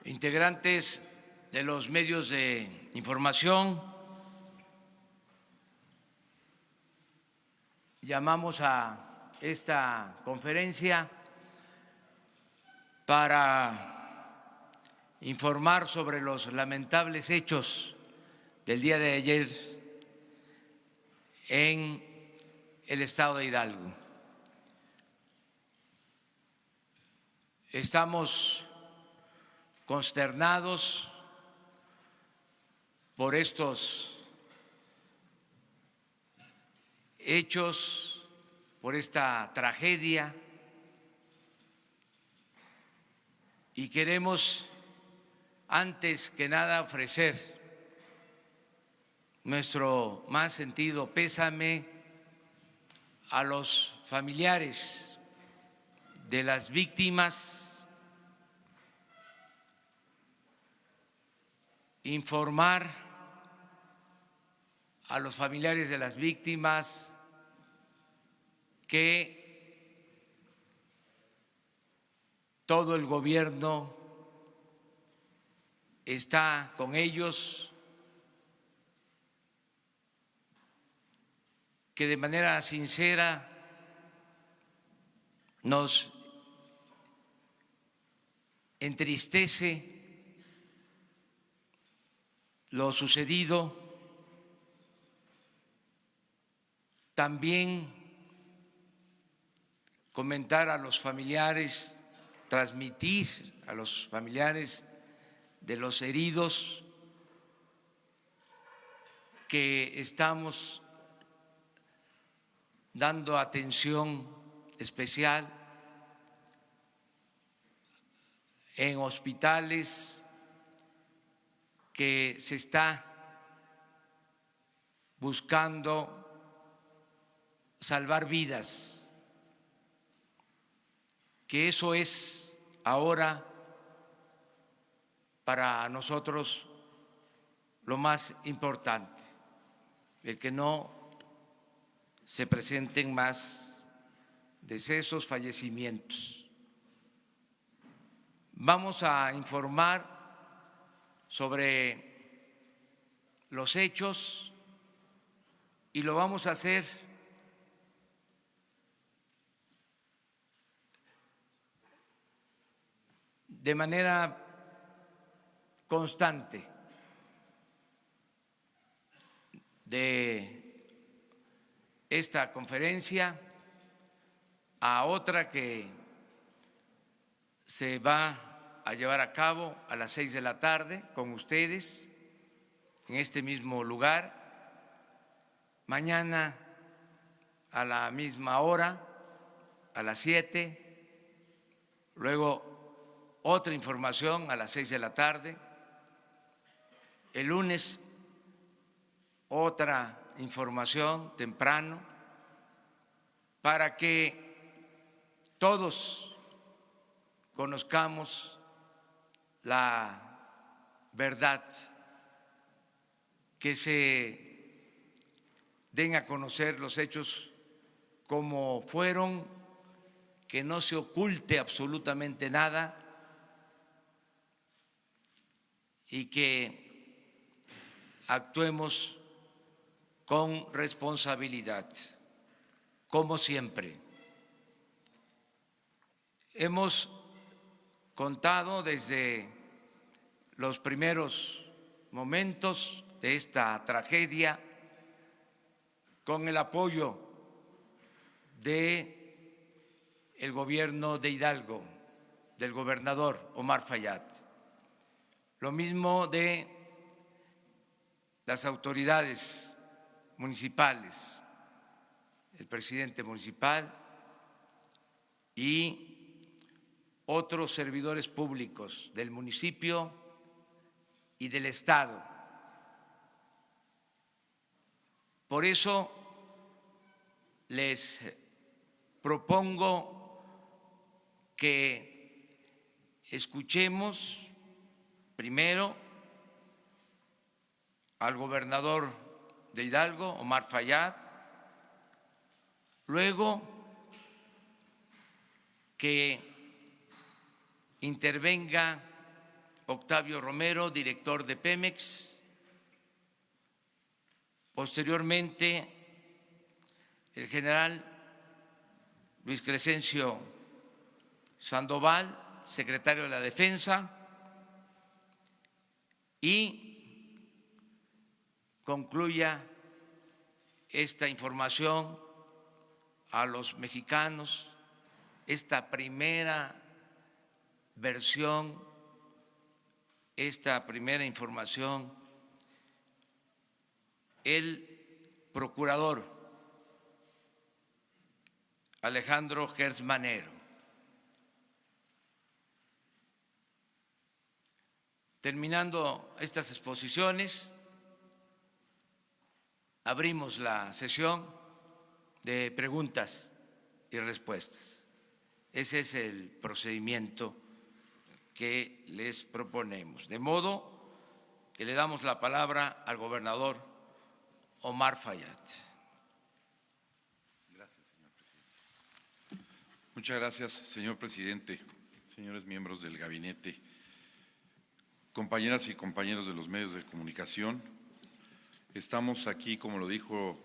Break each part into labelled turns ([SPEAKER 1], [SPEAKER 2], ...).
[SPEAKER 1] integrantes de los medios de información, llamamos a esta conferencia para informar sobre los lamentables hechos del día de ayer en el estado de Hidalgo. Estamos consternados por estos hechos, por esta tragedia, y queremos antes que nada ofrecer nuestro más sentido pésame a los familiares de las víctimas, informar a los familiares de las víctimas que todo el gobierno está con ellos, que de manera sincera nos entristece lo sucedido. También comentar a los familiares, transmitir a los familiares de los heridos que estamos dando atención especial en hospitales, que se está buscando salvar vidas, que eso es ahora para nosotros lo más importante, el que no se presenten más decesos, fallecimientos. Vamos a informar sobre los hechos y lo vamos a hacer de manera constante. De esta conferencia a otra que se va a llevar a cabo a las 6 de la tarde con ustedes en este mismo lugar, mañana a la misma hora, a las 7, luego otra información a las 6 de la tarde, el lunes otra información temprano, para que todos conozcamos la verdad, que se den a conocer los hechos como fueron, que no se oculte absolutamente nada y que actuemos con responsabilidad, como siempre. Hemos contado desde los primeros momentos de esta tragedia con el apoyo del gobierno de Hidalgo, del gobernador Omar Fayad, lo mismo de las autoridades municipales, el presidente municipal y otros servidores públicos del municipio y del estado. Por eso les propongo que escuchemos primero al gobernador de Hidalgo, Omar Fayad, luego que intervenga Octavio Romero, director de Pemex. Posteriormente, el general Luis Crescencio Sandoval, secretario de la Defensa, y concluya esta información a los mexicanos, esta primera versión, esta primera información, el procurador Alejandro Gertz Manero. Terminando estas exposiciones, abrimos la sesión de preguntas y respuestas. Ese es el procedimiento que les proponemos. De modo que le damos la palabra al gobernador Omar Fayad.
[SPEAKER 2] Gracias, señor presidente. Muchas gracias, señor presidente, señores miembros del gabinete, compañeras y compañeros de los medios de comunicación. Estamos aquí, como lo dijo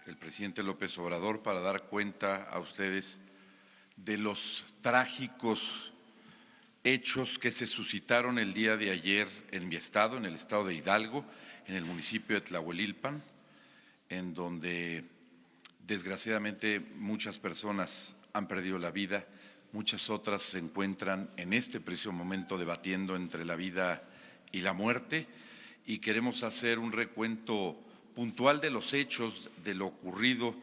[SPEAKER 2] el presidente López Obrador, para dar cuenta a ustedes de los trágicos hechos que se suscitaron el día de ayer en mi estado, en el estado de Hidalgo, en el municipio de Tlahuelilpan, en donde desgraciadamente muchas personas han perdido la vida, muchas otras se encuentran en este preciso momento debatiendo entre la vida y la muerte, y queremos hacer un recuento puntual de los hechos, de lo ocurrido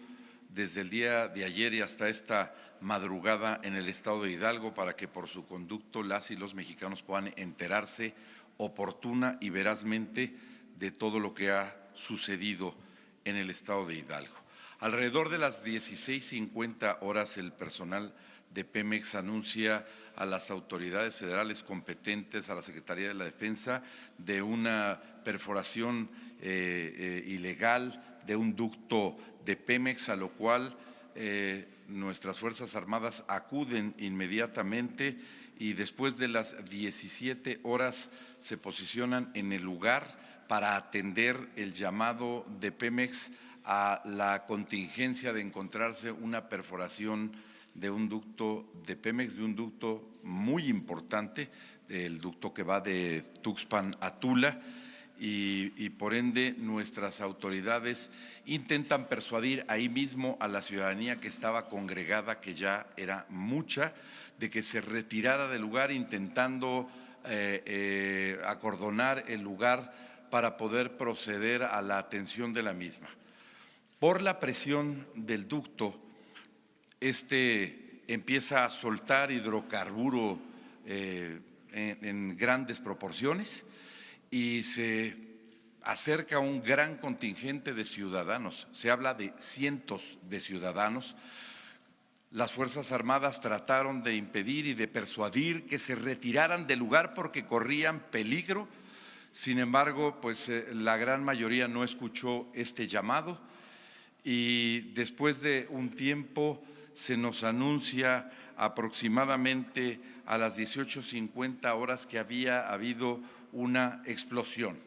[SPEAKER 2] desde el día de ayer y hasta esta madrugada en el estado de Hidalgo, para que por su conducto las y los mexicanos puedan enterarse oportuna y verazmente de todo lo que ha sucedido en el estado de Hidalgo. Alrededor de las 16:50 horas, el personal de Pemex anuncia a las autoridades federales competentes, a la Secretaría de la Defensa, de una perforación ilegal de un ducto de Pemex, a lo cual nuestras Fuerzas Armadas acuden inmediatamente y después de las 17 horas se posicionan en el lugar para atender el llamado de Pemex a la contingencia de encontrarse una perforación de un ducto de Pemex, de un ducto muy importante, el ducto que va de Tuxpan a Tula, y por ende nuestras autoridades intentan persuadir ahí mismo a la ciudadanía que estaba congregada, que ya era mucha, de que se retirara del lugar, intentando acordonar el lugar para poder proceder a la atención de la misma. Por la presión del ducto, empieza a soltar hidrocarburo en grandes proporciones y se acerca un gran contingente de ciudadanos, se habla de cientos de ciudadanos. Las Fuerzas Armadas trataron de impedir y de persuadir que se retiraran del lugar porque corrían peligro. Sin embargo, pues la gran mayoría no escuchó este llamado y después de un tiempo se nos anuncia aproximadamente a las 18:50 horas que había habido una explosión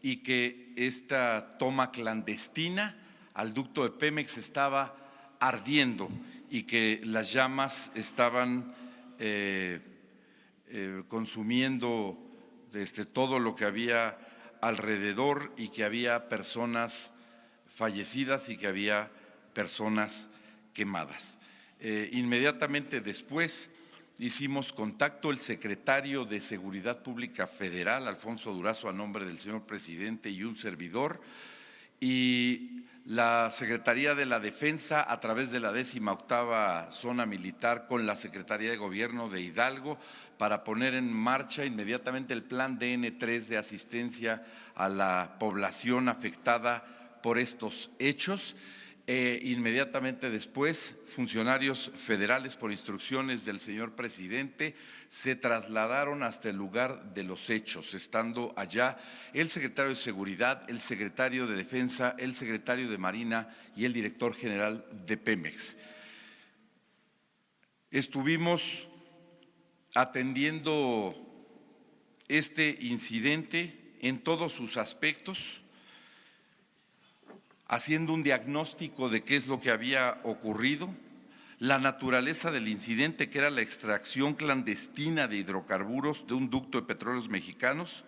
[SPEAKER 2] y que esta toma clandestina al ducto de Pemex estaba ardiendo y que las llamas estaban consumiendo todo lo que había alrededor y que había personas fallecidas y que había personas quemadas. Inmediatamente después hicimos contacto el secretario de Seguridad Pública Federal, Alfonso Durazo, a nombre del señor presidente y un servidor, y la Secretaría de la Defensa a través de la 18ª Zona Militar con la Secretaría de Gobierno de Hidalgo para poner en marcha inmediatamente el plan DN3 de asistencia a la población afectada por estos hechos. Inmediatamente después, funcionarios federales, por instrucciones del señor presidente, se trasladaron hasta el lugar de los hechos, estando allá el secretario de Seguridad, el secretario de Defensa, el secretario de Marina y el director general de Pemex. Estuvimos atendiendo este incidente en todos sus aspectos, haciendo un diagnóstico de qué es lo que había ocurrido, la naturaleza del incidente, que era la extracción clandestina de hidrocarburos de un ducto de Petróleos Mexicanos,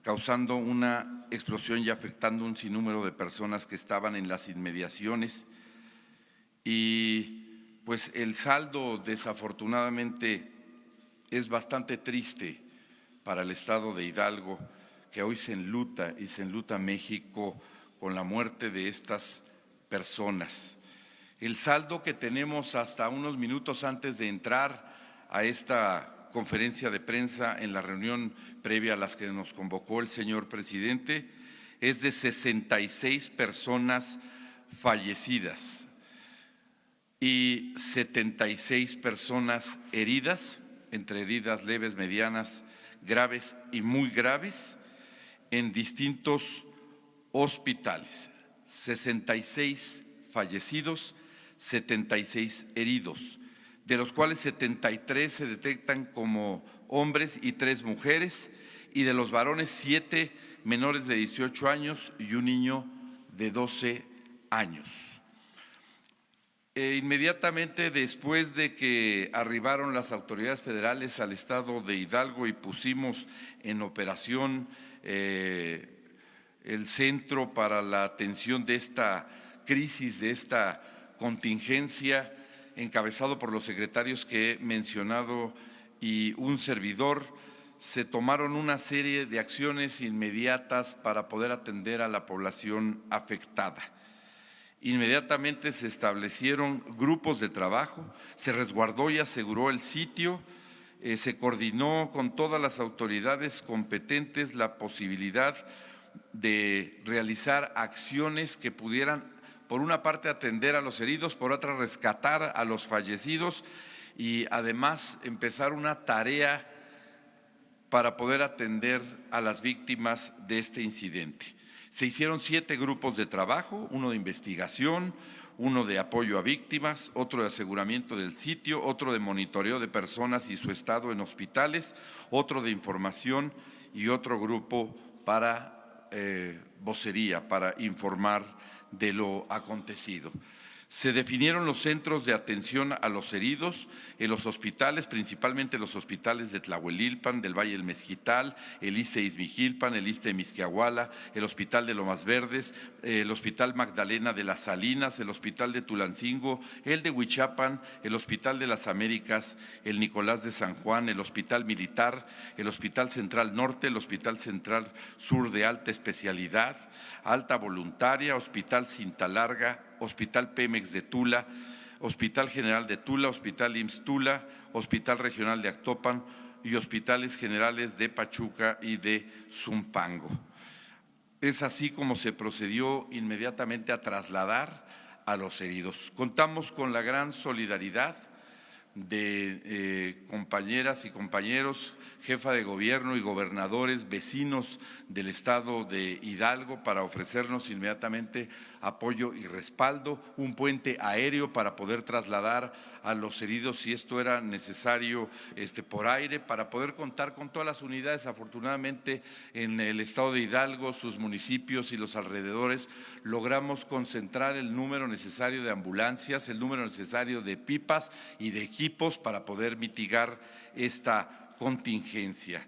[SPEAKER 2] causando una explosión y afectando un sinnúmero de personas que estaban en las inmediaciones. Y pues el saldo, desafortunadamente, es bastante triste para el estado de Hidalgo, que hoy se enluta y se enluta México con la muerte de estas personas. El saldo que tenemos hasta unos minutos antes de entrar a esta conferencia de prensa en la reunión previa a las que nos convocó el señor presidente es de 66 personas fallecidas y 76 personas heridas, entre heridas leves, medianas, graves y muy graves, en distintos hospitales. 66 fallecidos, 76 heridos, de los cuales 73 se detectan como hombres y 3 mujeres, y de los varones 7 menores de 18 años y un niño de 12 años. Inmediatamente después de que arribaron las autoridades federales al estado de Hidalgo y pusimos en operación el centro para la atención de esta crisis, de esta contingencia, encabezado por los secretarios que he mencionado y un servidor, se tomaron una serie de acciones inmediatas para poder atender a la población afectada. Inmediatamente se establecieron grupos de trabajo, se resguardó y aseguró el sitio, se coordinó con todas las autoridades competentes la posibilidad de realizar acciones que pudieran, por una parte, atender a los heridos, por otra, rescatar a los fallecidos y además empezar una tarea para poder atender a las víctimas de este incidente. Se hicieron 7 grupos de trabajo, uno de investigación, uno de apoyo a víctimas, otro de aseguramiento del sitio, otro de monitoreo de personas y su estado en hospitales, otro de información y otro grupo para vocería, para informar de lo acontecido. Se definieron los centros de atención a los heridos en los hospitales, principalmente los hospitales de Tlahuelilpan, del Valle del Mezquital, el ISSSTE Izmijilpan, el ISSSTE de Mixquiahuala, el Hospital de Lomas Verdes, el Hospital Magdalena de las Salinas, el Hospital de Tulancingo, el de Huichapan, el Hospital de las Américas, el Nicolás de San Juan, el Hospital Militar, el Hospital Central Norte, el Hospital Central Sur de Alta Especialidad, Alta Voluntaria, Hospital Cinta Larga, Hospital Pemex de Tula, Hospital General de Tula, Hospital IMSS Tula, Hospital Regional de Actopan y Hospitales Generales de Pachuca y de Zumpango. Es así como se procedió inmediatamente a trasladar a los heridos. Contamos con la gran solidaridad de compañeras y compañeros, jefa de gobierno y gobernadores, vecinos del estado de Hidalgo, para ofrecernos inmediatamente apoyo y respaldo, un puente aéreo para poder trasladar a los heridos si esto era necesario por aire, para poder contar con todas las unidades. Afortunadamente en el estado de Hidalgo, sus municipios y los alrededores, logramos concentrar el número necesario de ambulancias, el número necesario de pipas y de equipos para poder mitigar esta contingencia.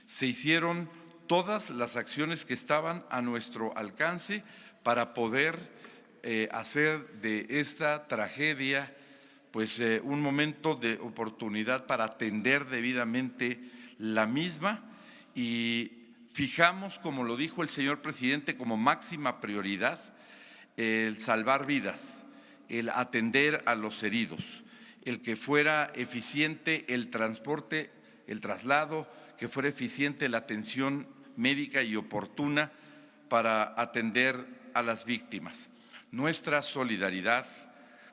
[SPEAKER 2] Se hicieron todas las acciones que estaban a nuestro alcance para poder hacer de esta tragedia pues un momento de oportunidad para atender debidamente la misma, y fijamos, como lo dijo el señor presidente, como máxima prioridad el salvar vidas, el atender a los heridos, el que fuera eficiente el transporte, el traslado, que fuera eficiente la atención médica y oportuna para atender a las víctimas. Nuestra solidaridad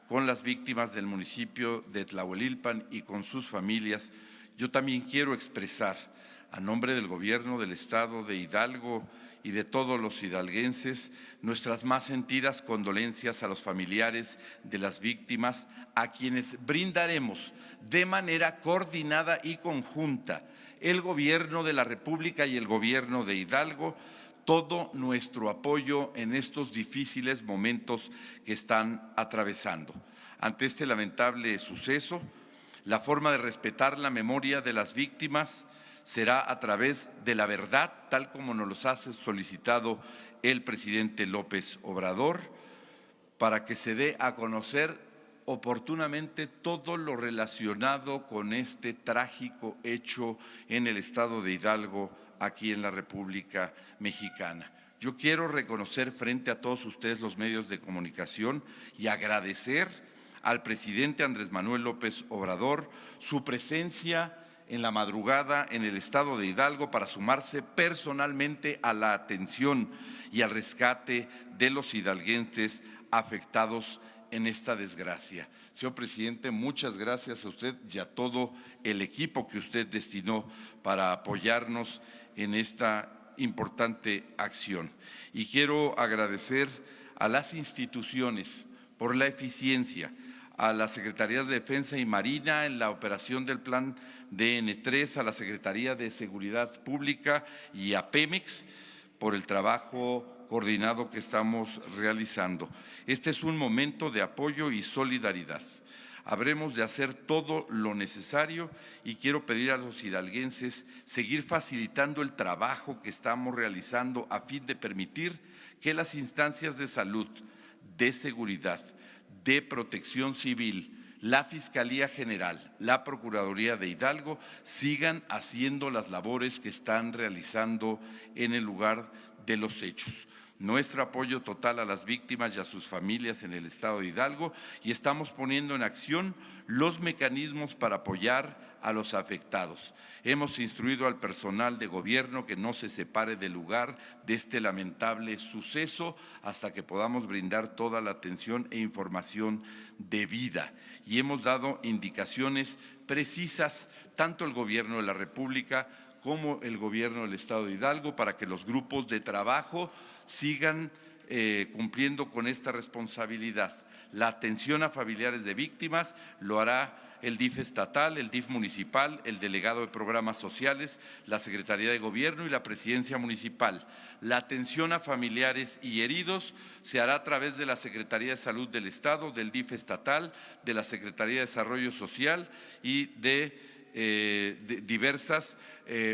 [SPEAKER 2] con las víctimas del municipio de Tlahuelilpan y con sus familias. Yo también quiero expresar, a nombre del gobierno del estado de Hidalgo y de todos los hidalguenses, nuestras más sentidas condolencias a los familiares de las víctimas, a quienes brindaremos de manera coordinada y conjunta el Gobierno de la República y el Gobierno de Hidalgo todo nuestro apoyo en estos difíciles momentos que están atravesando. Ante este lamentable suceso, la forma de respetar la memoria de las víctimas será a través de la verdad, tal como nos los ha solicitado el presidente López Obrador, para que se dé a conocer oportunamente todo lo relacionado con este trágico hecho en el estado de Hidalgo, aquí en la República Mexicana. Yo quiero reconocer frente a todos ustedes los medios de comunicación y agradecer al presidente Andrés Manuel López Obrador su presencia en la madrugada en el estado de Hidalgo para sumarse personalmente a la atención y al rescate de los hidalguenses afectados en esta desgracia. Señor presidente, muchas gracias a usted y a todo el equipo que usted destinó para apoyarnos en esta importante acción. Y quiero agradecer a las instituciones por la eficiencia, a las Secretarías de Defensa y Marina en la operación del Plan DN3, a la Secretaría de Seguridad Pública y a Pemex por el trabajo coordinado que estamos realizando. Este es un momento de apoyo y solidaridad. Habremos de hacer todo lo necesario y quiero pedir a los hidalguenses seguir facilitando el trabajo que estamos realizando a fin de permitir que las instancias de salud, de seguridad, de protección civil, la Fiscalía General, la Procuraduría de Hidalgo sigan haciendo las labores que están realizando en el lugar de los hechos. Nuestro apoyo total a las víctimas y a sus familias en el estado de Hidalgo y estamos poniendo en acción los mecanismos para apoyar a los afectados. Hemos instruido al personal de gobierno que no se separe del lugar de este lamentable suceso hasta que podamos brindar toda la atención e información debida. Y hemos dado indicaciones precisas, tanto el Gobierno de la República como el Gobierno del Estado de Hidalgo, para que los grupos de trabajo sigan cumpliendo con esta responsabilidad. La atención a familiares de víctimas lo hará el DIF estatal, el DIF municipal, el delegado de programas sociales, la Secretaría de Gobierno y la Presidencia municipal. La atención a familiares y heridos se hará a través de la Secretaría de Salud del Estado, del DIF estatal, de la Secretaría de Desarrollo Social y de diversas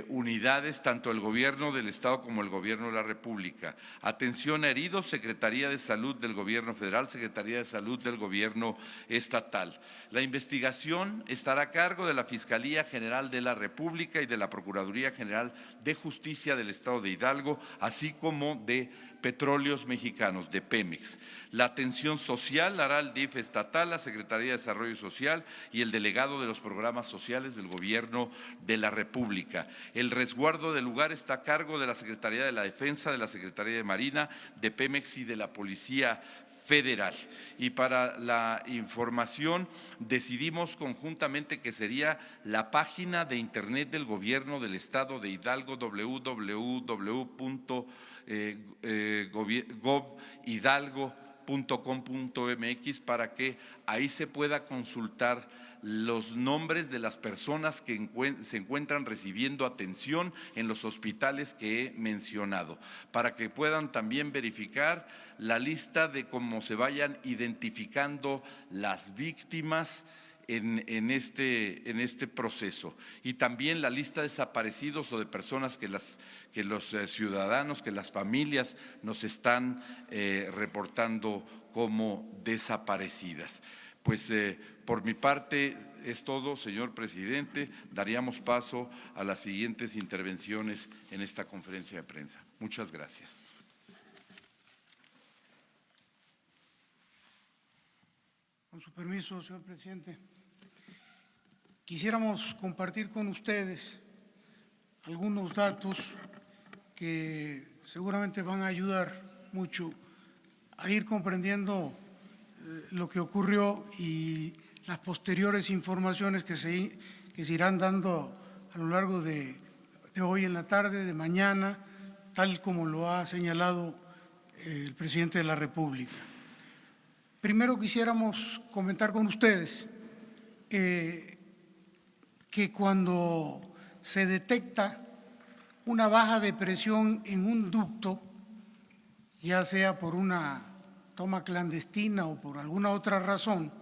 [SPEAKER 2] unidades, tanto el Gobierno del Estado como el Gobierno de la República. Atención a heridos, Secretaría de Salud del Gobierno Federal, Secretaría de Salud del Gobierno Estatal. La investigación estará a cargo de la Fiscalía General de la República y de la Procuraduría General de Justicia del Estado de Hidalgo, así como de Petróleos Mexicanos, de Pemex. La atención social la hará el DIF estatal, la Secretaría de Desarrollo Social y el delegado de los programas sociales del Gobierno de la República. El resguardo del lugar está a cargo de la Secretaría de la Defensa, de la Secretaría de Marina, de Pemex y de la Policía Federal. Y para la información decidimos conjuntamente que sería la página de internet del Gobierno del Estado de Hidalgo, www.govhidalgo.com.mx, para que ahí se pueda consultar los nombres de las personas que se encuentran recibiendo atención en los hospitales que he mencionado, para que puedan también verificar la lista de cómo se vayan identificando las víctimas en este proceso, y también la lista de desaparecidos o de personas que los ciudadanos, que las familias nos están reportando como desaparecidas. Pues por mi parte es todo, señor presidente. Daríamos paso a las siguientes intervenciones en esta conferencia de prensa. Muchas gracias.
[SPEAKER 3] Con su permiso, señor presidente. Quisiéramos compartir con ustedes algunos datos que seguramente van a ayudar mucho a ir comprendiendo lo que ocurrió y las posteriores informaciones que se irán dando a lo largo de hoy en la tarde, de mañana, tal como lo ha señalado el presidente de la República. Primero quisiéramos comentar con ustedes que cuando se detecta una baja de presión en un ducto, ya sea por una toma clandestina o por alguna otra razón,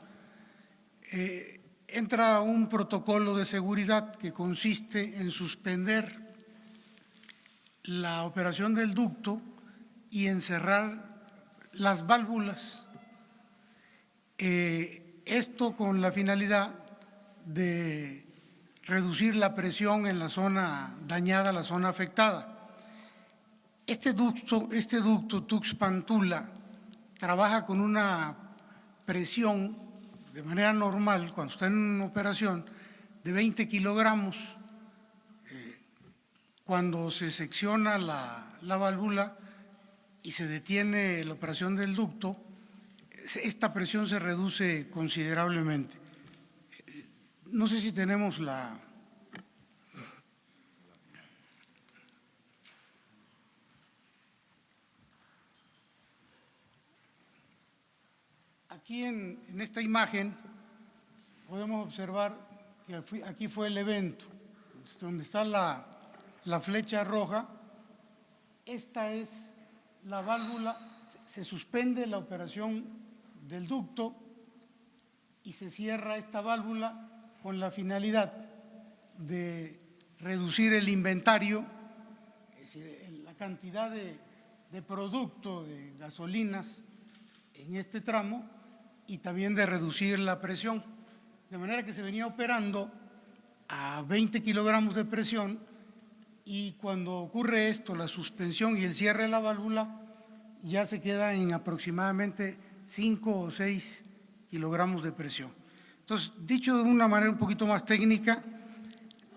[SPEAKER 3] entra un protocolo de seguridad que consiste en suspender la operación del ducto y en cerrar las válvulas. Esto con la finalidad de reducir la presión en la zona dañada, la zona afectada. Este ducto Tuxpan-Tula trabaja con una presión de manera normal, cuando está en operación, de 20 kilogramos. Cuando se secciona la válvula y se detiene la operación del ducto, esta presión se reduce considerablemente. No sé si tenemos la… Aquí en esta imagen podemos observar que aquí fue el evento, donde está la flecha roja. Esta es la válvula, se suspende la operación del ducto y se cierra esta válvula con la finalidad de reducir el inventario, es decir, la cantidad de producto, de gasolinas en este tramo, y también de reducir la presión, de manera que se venía operando a 20 kilogramos de presión, y cuando ocurre esto, la suspensión y el cierre de la válvula, ya se queda en aproximadamente 5 o 6 kilogramos de presión. Entonces, dicho de una manera un poquito más técnica,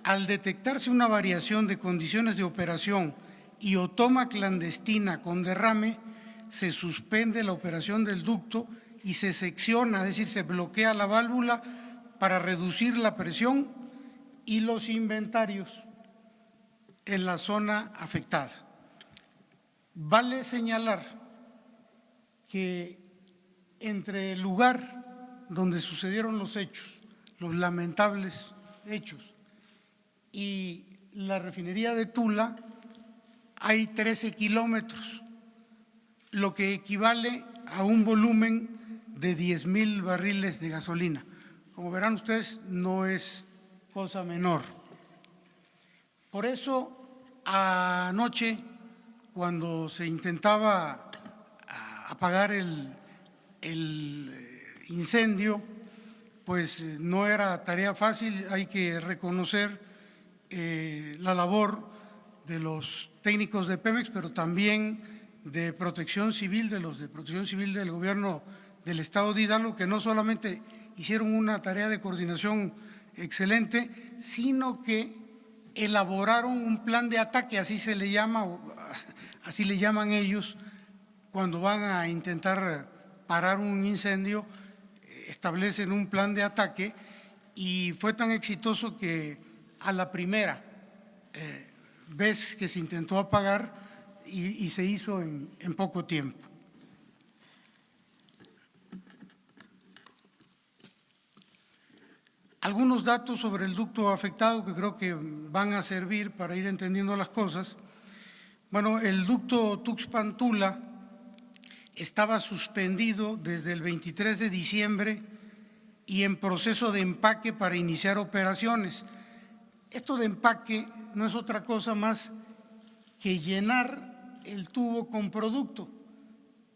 [SPEAKER 3] al detectarse una variación de condiciones de operación y o toma clandestina con derrame, se suspende la operación del ducto y se secciona, es decir, se bloquea la válvula para reducir la presión y los inventarios en la zona afectada. Vale señalar que entre el lugar donde sucedieron los hechos, los lamentables hechos, y la refinería de Tula hay 13 kilómetros, lo que equivale a un volumen de 10,000 barriles de gasolina. Como verán ustedes, no es cosa menor. Por eso, anoche, cuando se intentaba apagar el incendio, pues no era tarea fácil. Hay que reconocer la labor de los técnicos de Pemex, pero también de Protección Civil, de los de Protección Civil del Gobierno del Estado de Hidalgo, que no solamente hicieron una tarea de coordinación excelente, sino que elaboraron un plan de ataque, así se le llama, así le llaman ellos, cuando van a intentar parar un incendio, establecen un plan de ataque, y fue tan exitoso que a la primera vez que se intentó apagar y se hizo en poco tiempo. Algunos datos sobre el ducto afectado que creo que van a servir para ir entendiendo las cosas. Bueno, el ducto Tuxpan-Tula estaba suspendido desde el 23 de diciembre y en proceso de empaque para iniciar operaciones. Esto de empaque no es otra cosa más que llenar el tubo con producto.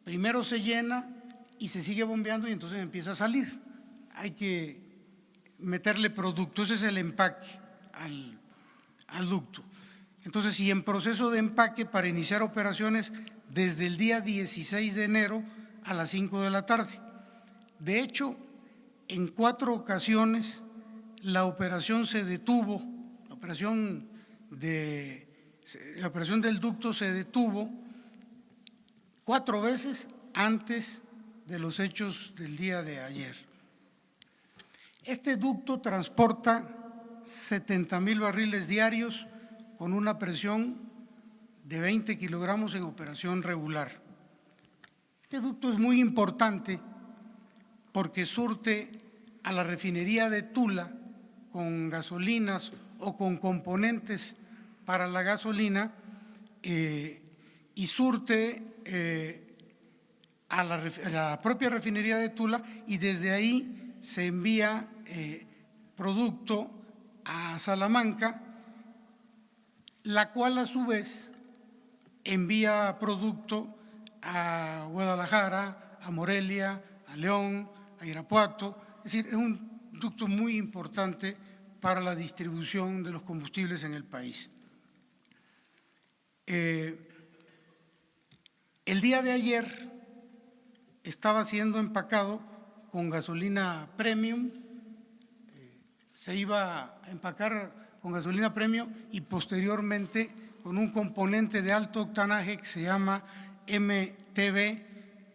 [SPEAKER 3] Primero se llena y se sigue bombeando y entonces empieza a salir. Hay que meterle producto, ese es el empaque al ducto. Entonces, y en proceso de empaque para iniciar operaciones desde el día 16 de enero a las 5 de la tarde. De hecho, en 4 ocasiones la operación se detuvo, la operación del ducto se detuvo 4 veces antes de los hechos del día de ayer. Este ducto transporta 70,000 barriles diarios con una presión de 20 kilogramos en operación regular. Este ducto es muy importante porque surte a la refinería de Tula con gasolinas o con componentes para la gasolina y surte a la propia refinería de Tula, y desde ahí se envía producto a Salamanca, la cual a su vez envía producto a Guadalajara, a Morelia, a León, a Irapuato. Es decir, es un ducto muy importante para la distribución de los combustibles en el país. El día de ayer estaba siendo empacado con gasolina premium, se iba a empacar con gasolina premium y posteriormente con un componente de alto octanaje que se llama MTB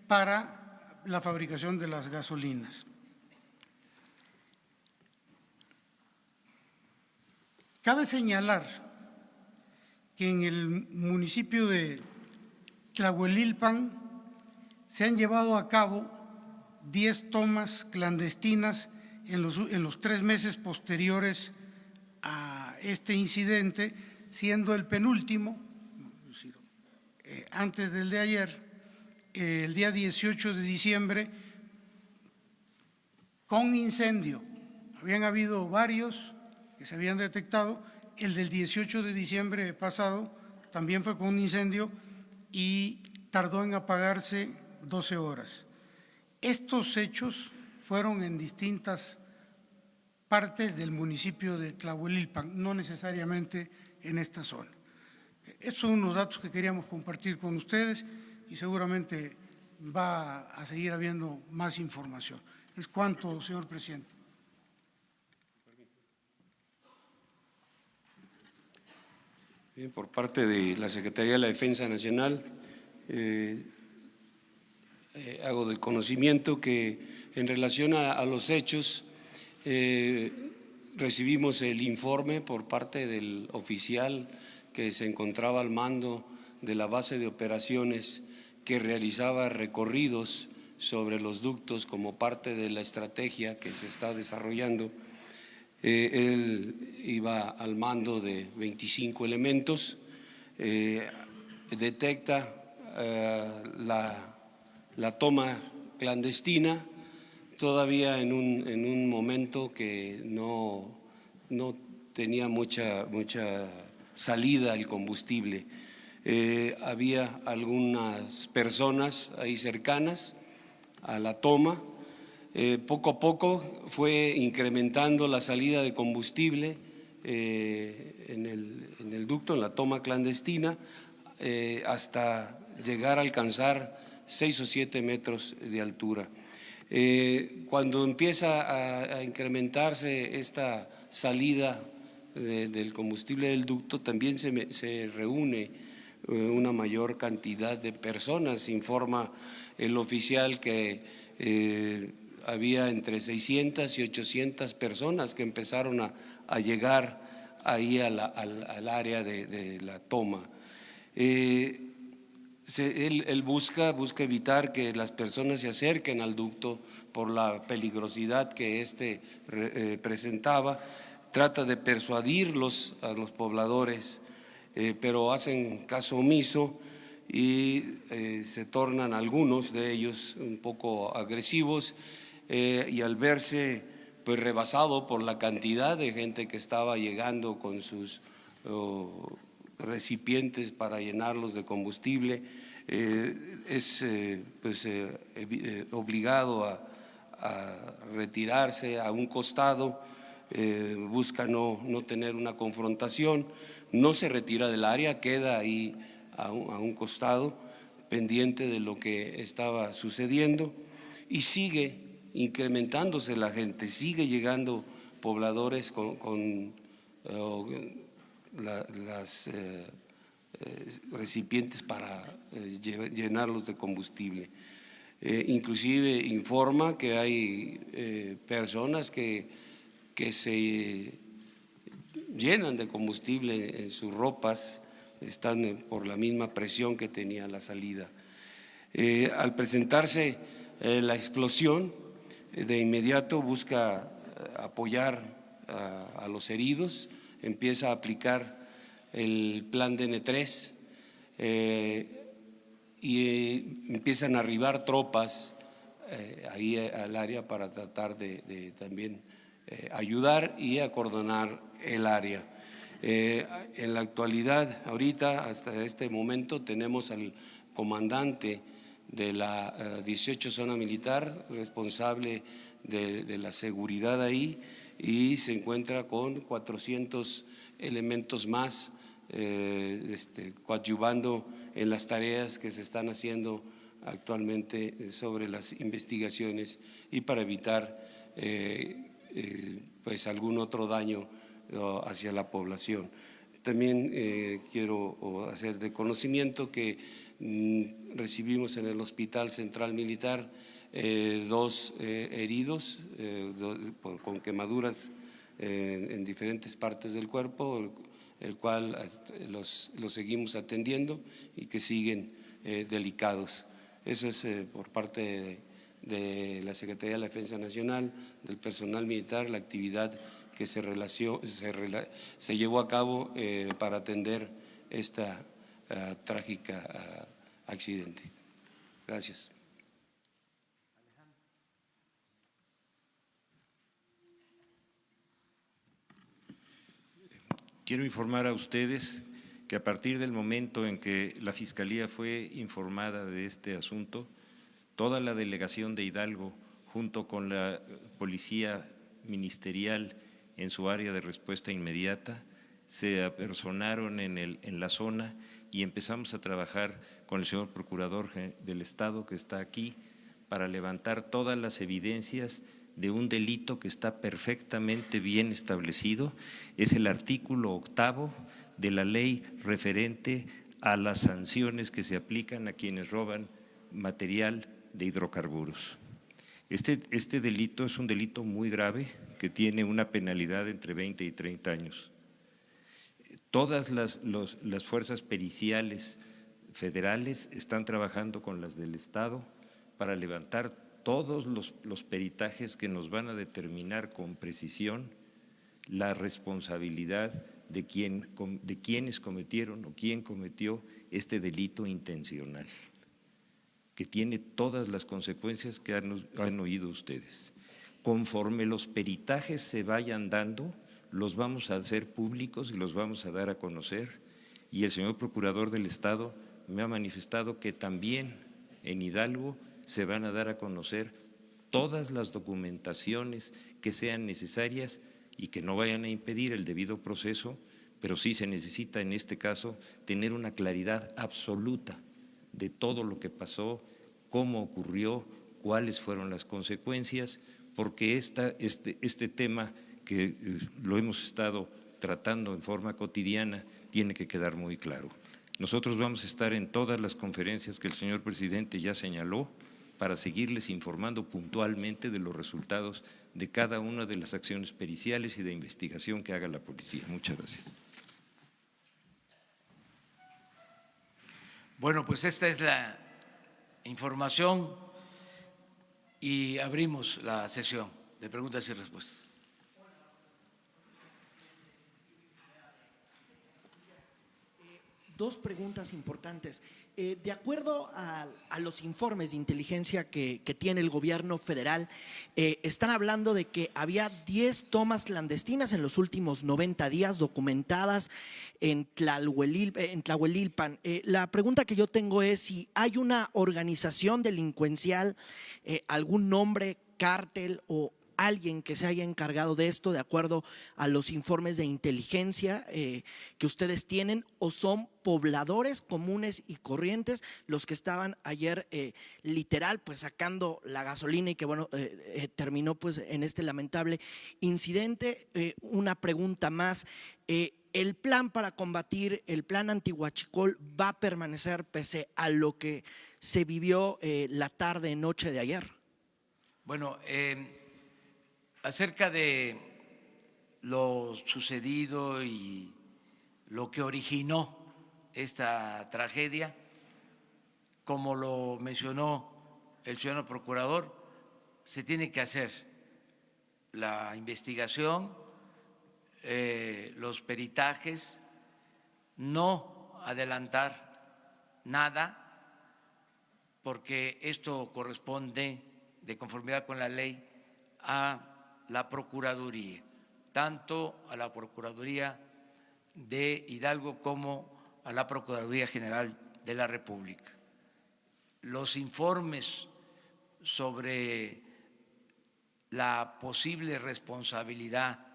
[SPEAKER 3] para la fabricación de las gasolinas. Cabe señalar que en el municipio de Tlahuelilpan se han llevado a cabo 10 tomas clandestinas en los 3 meses posteriores a este incidente, siendo el penúltimo, antes del de ayer, el día 18 de diciembre, con incendio. Habían habido varios que se habían detectado. El del 18 de diciembre pasado también fue con un incendio y tardó en apagarse 12 horas. Estos hechos fueron en distintas partes del municipio de Tlahuelilpan, no necesariamente en esta zona. Estos son unos datos que queríamos compartir con ustedes y seguramente va a seguir habiendo más información. Es cuanto, señor presidente.
[SPEAKER 4] Bien, por parte de la Secretaría de la Defensa Nacional, hago del conocimiento que en relación a los hechos recibimos el informe por parte del oficial que se encontraba al mando de la base de operaciones que realizaba recorridos sobre los ductos como parte de la estrategia que se está desarrollando. Él iba al mando de 25 elementos, detecta la toma clandestina, todavía en un momento que no tenía mucha salida el combustible. Había algunas personas ahí cercanas a la toma. Poco a poco fue incrementando la salida de combustible en el ducto, en la toma clandestina, hasta llegar a alcanzar 6 o 7 metros de altura. Cuando empieza a incrementarse esta salida del combustible del ducto, también se reúne una mayor cantidad de personas. Informa el oficial que había entre 600 y 800 personas que empezaron a llegar ahí al área de la toma. Él busca evitar que las personas se acerquen al ducto por la peligrosidad que éste presentaba. Trata de persuadirlos a los pobladores, pero hacen caso omiso y se tornan algunos de ellos un poco agresivos, y al verse pues rebasado por la cantidad de gente que estaba llegando con sus recipientes para llenarlos de combustible, es obligado a retirarse a un costado. Busca no tener una confrontación, no se retira del área, queda ahí a un costado pendiente de lo que estaba sucediendo, y sigue incrementándose la gente, sigue llegando pobladores con las recipientes para llenarlos de combustible. Inclusive informa que hay personas que se llenan de combustible en sus ropas, están por la misma presión que tenía la salida. Al presentarse la explosión, de inmediato busca apoyar a los heridos. empieza a aplicar el plan DN3 y empiezan a arribar tropas ahí al área para tratar de también ayudar y acordonar el área. En la actualidad, ahorita, hasta este momento, tenemos al comandante de la 18 Zona Militar, responsable de la seguridad ahí, y se encuentra con 400 elementos más coadyuvando en las tareas que se están haciendo actualmente sobre las investigaciones y para evitar pues algún otro daño hacia la población. También quiero hacer de conocimiento que recibimos en el Hospital Central Militar 2 heridos con quemaduras en diferentes partes del cuerpo, el cual los seguimos atendiendo y que siguen delicados. Eso es por parte de la Secretaría de la Defensa Nacional, del personal militar, la actividad que se llevó a cabo para atender esta trágica accidente. Gracias.
[SPEAKER 5] Quiero informar a ustedes que a partir del momento en que la Fiscalía fue informada de este asunto, toda la delegación de Hidalgo, junto con la Policía Ministerial en su área de respuesta inmediata, se apersonaron en la zona y empezamos a trabajar con el señor Procurador del Estado, que está aquí, para levantar todas las evidencias de un delito que está perfectamente bien establecido. Es el artículo 8º de la ley referente a las sanciones que se aplican a quienes roban material de hidrocarburos. Este delito es un delito muy grave que tiene una penalidad entre 20 y 30 años. Todas las fuerzas periciales federales están trabajando con las del Estado para levantar todos los peritajes que nos van a determinar con precisión la responsabilidad de quienes cometieron o quién cometió este delito intencional, que tiene todas las consecuencias que han oído ustedes. Conforme los peritajes se vayan dando, los vamos a hacer públicos y los vamos a dar a conocer, y el señor Procurador del Estado me ha manifestado que también en Hidalgo se van a dar a conocer todas las documentaciones que sean necesarias y que no vayan a impedir el debido proceso, pero sí se necesita en este caso tener una claridad absoluta de todo lo que pasó, cómo ocurrió, cuáles fueron las consecuencias, porque este tema que lo hemos estado tratando en forma cotidiana tiene que quedar muy claro. Nosotros vamos a estar en todas las conferencias que el señor presidente ya señaló para seguirles informando puntualmente de los resultados de cada una de las acciones periciales y de investigación que haga la policía. Muchas gracias.
[SPEAKER 1] Bueno, pues esta es la información y abrimos la sesión de preguntas y respuestas.
[SPEAKER 6] Dos preguntas importantes. De acuerdo a los informes de inteligencia que tiene el gobierno federal, están hablando de que había 10 tomas clandestinas en los últimos 90 días documentadas en Tlahuelilpan. La pregunta que yo tengo es si hay una organización delincuencial, algún nombre, cártel o alguien que se haya encargado de esto de acuerdo a los informes de inteligencia que ustedes tienen, o son pobladores comunes y corrientes los que estaban ayer literal pues sacando la gasolina y que bueno terminó pues en este lamentable incidente. Una pregunta más, ¿el plan para combatir, el plan antihuachicol va a permanecer pese a lo que se vivió la tarde noche de ayer?
[SPEAKER 1] Bueno, acerca de lo sucedido y lo que originó esta tragedia, como lo mencionó el señor procurador, se tiene que hacer la investigación, los peritajes, no adelantar nada, porque esto corresponde, de conformidad con la ley, a la Procuraduría, tanto a la Procuraduría de Hidalgo como a la Procuraduría General de la República. Los informes sobre la posible responsabilidad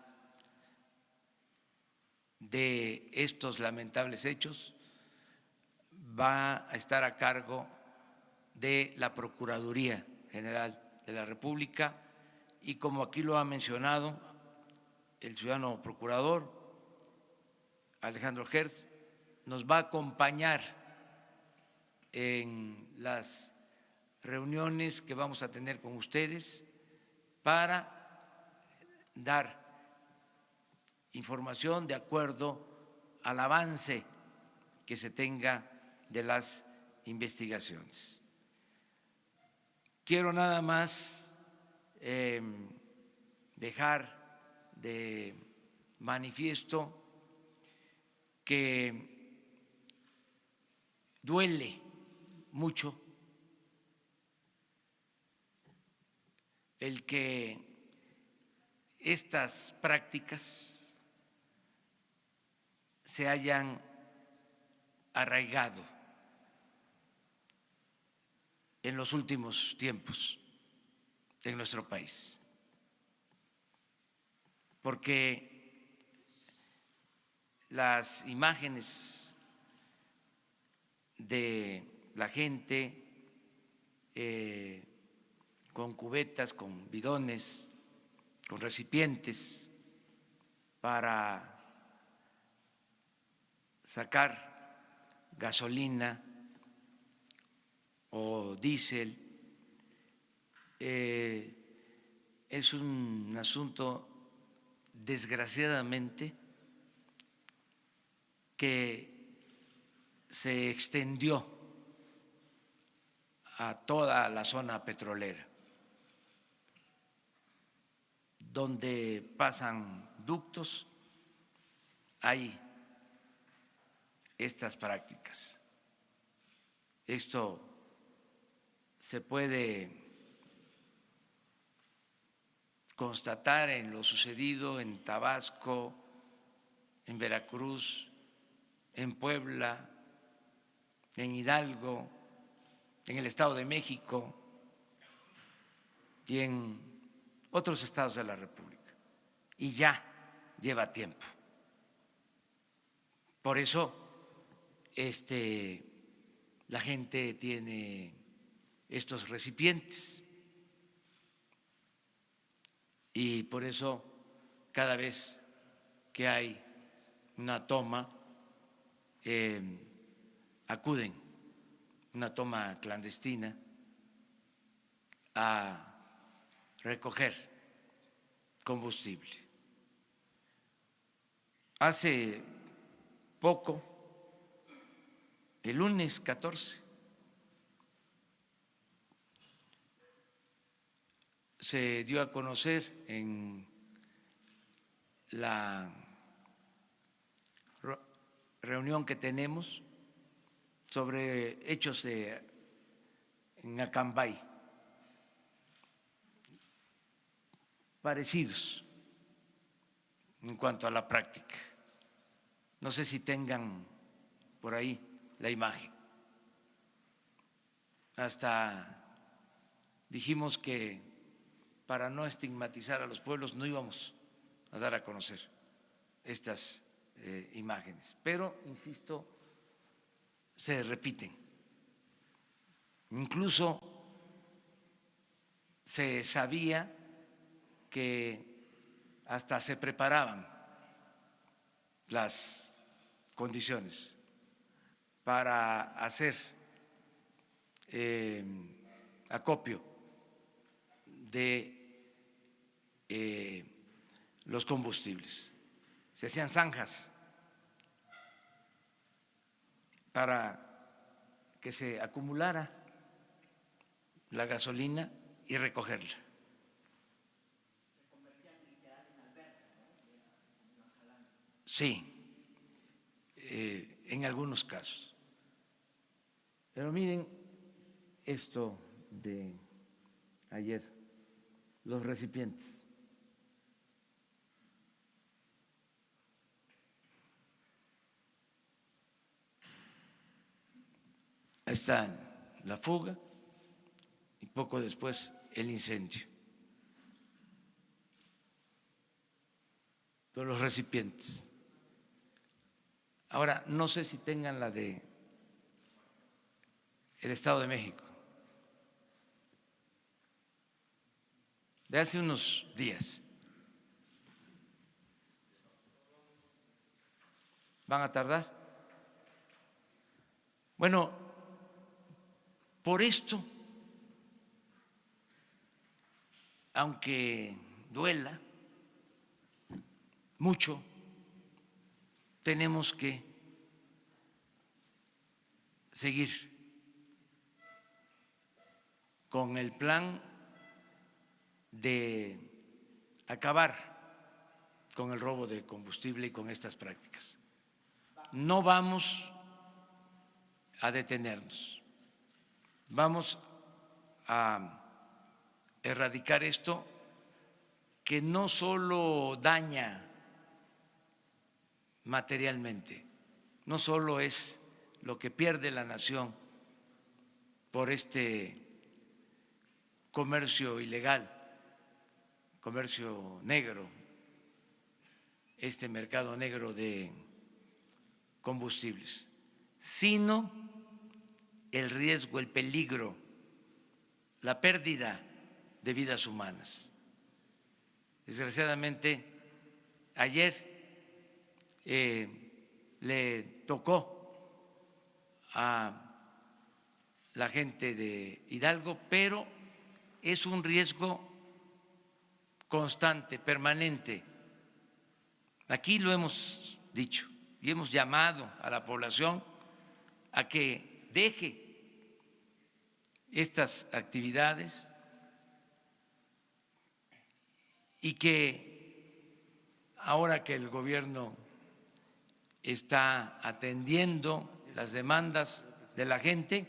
[SPEAKER 1] de estos lamentables hechos va a estar a cargo de la Procuraduría General de la República y, como aquí lo ha mencionado el ciudadano procurador Alejandro Hertz, nos va a acompañar en las reuniones que vamos a tener con ustedes para dar información de acuerdo al avance que se tenga de las investigaciones. Quiero nada más dejar de manifiesto que duele mucho el que estas prácticas se hayan arraigado en los últimos tiempos en nuestro país, porque las imágenes de la gente con cubetas, con bidones, con recipientes para sacar gasolina o diésel, es un asunto, desgraciadamente, que se extendió a toda la zona petrolera, donde pasan ductos, hay estas prácticas. Esto se puede constatar en lo sucedido en Tabasco, en Veracruz, en Puebla, en Hidalgo, en el Estado de México y en otros estados de la República. Y ya lleva tiempo. Por eso la gente tiene estos recipientes y por eso cada vez que hay una toma acuden, una toma clandestina, a recoger combustible. Hace poco, el lunes 14, se dio a conocer en la reunión que tenemos sobre hechos en Acambay, parecidos en cuanto a la práctica. No sé si tengan por ahí la imagen. Hasta dijimos que para no estigmatizar a los pueblos no íbamos a dar a conocer estas imágenes, pero insisto, se repiten. Incluso se sabía que hasta se preparaban las condiciones para hacer acopio de los combustibles. Se hacían zanjas para que se acumulara la gasolina y recogerla. sí, en algunos casos. Pero miren esto de ayer, los recipientes. Ahí está la fuga y poco después el incendio. Todos los recipientes. Ahora, no sé si tengan la de el Estado de México, de hace unos días. ¿Van a tardar? Bueno, por esto, aunque duela mucho, tenemos que seguir con el plan de acabar con el robo de combustible y con estas prácticas. No vamos a detenernos, vamos a erradicar esto que no solo daña materialmente, no solo es lo que pierde la nación por este comercio ilegal, comercio negro, este mercado negro de combustibles, sino el riesgo, el peligro, la pérdida de vidas humanas. Desgraciadamente, ayer le tocó a la gente de Hidalgo, pero es un riesgo constante, permanente. Aquí lo hemos dicho y hemos llamado a la población a que deje estas actividades y que ahora que el gobierno está atendiendo las demandas de la gente,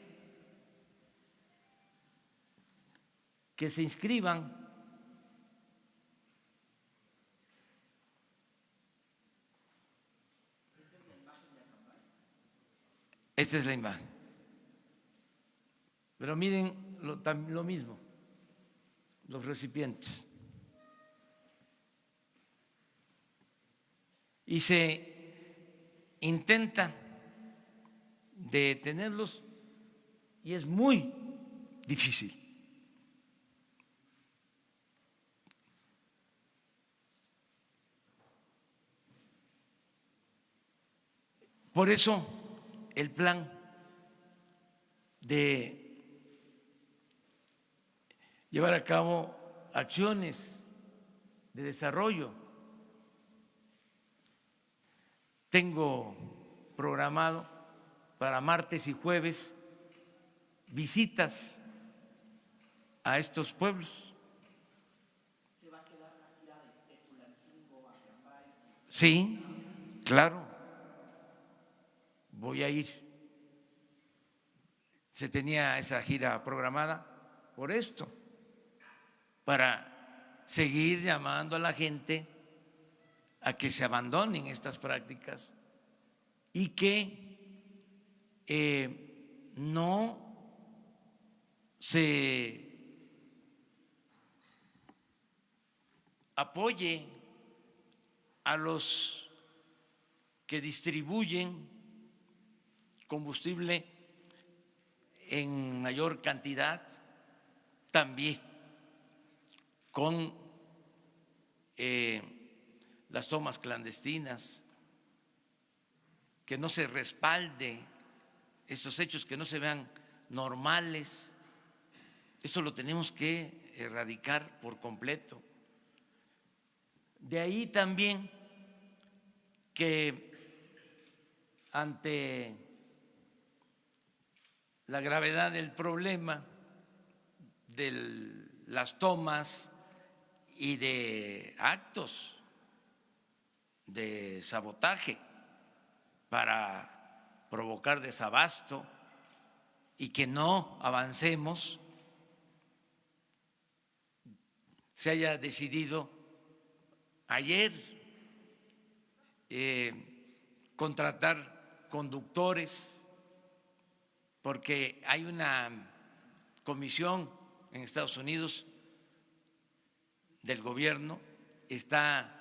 [SPEAKER 1] que se inscriban. Esta es la imagen. Pero miren lo mismo, los recipientes. Y se intenta detenerlos y es muy difícil. Por eso el plan de llevar a cabo acciones de desarrollo. Tengo programado para martes y jueves visitas a estos pueblos. ¿Se va a quedar la gira de Tulancingo a Acambay? Sí, claro. Voy a ir. Se tenía esa gira programada por esto, para seguir llamando a la gente a que se abandonen estas prácticas y que no se apoye a los que distribuyen combustible en mayor cantidad, también con las tomas clandestinas, que no se respalde estos hechos, que no se vean normales. Esto lo tenemos que erradicar por completo. De ahí también que ante la gravedad del problema de las tomas y de actos de sabotaje para provocar desabasto y que no avancemos, se haya decidido ayer contratar conductores, porque hay una comisión en Estados Unidos del gobierno, está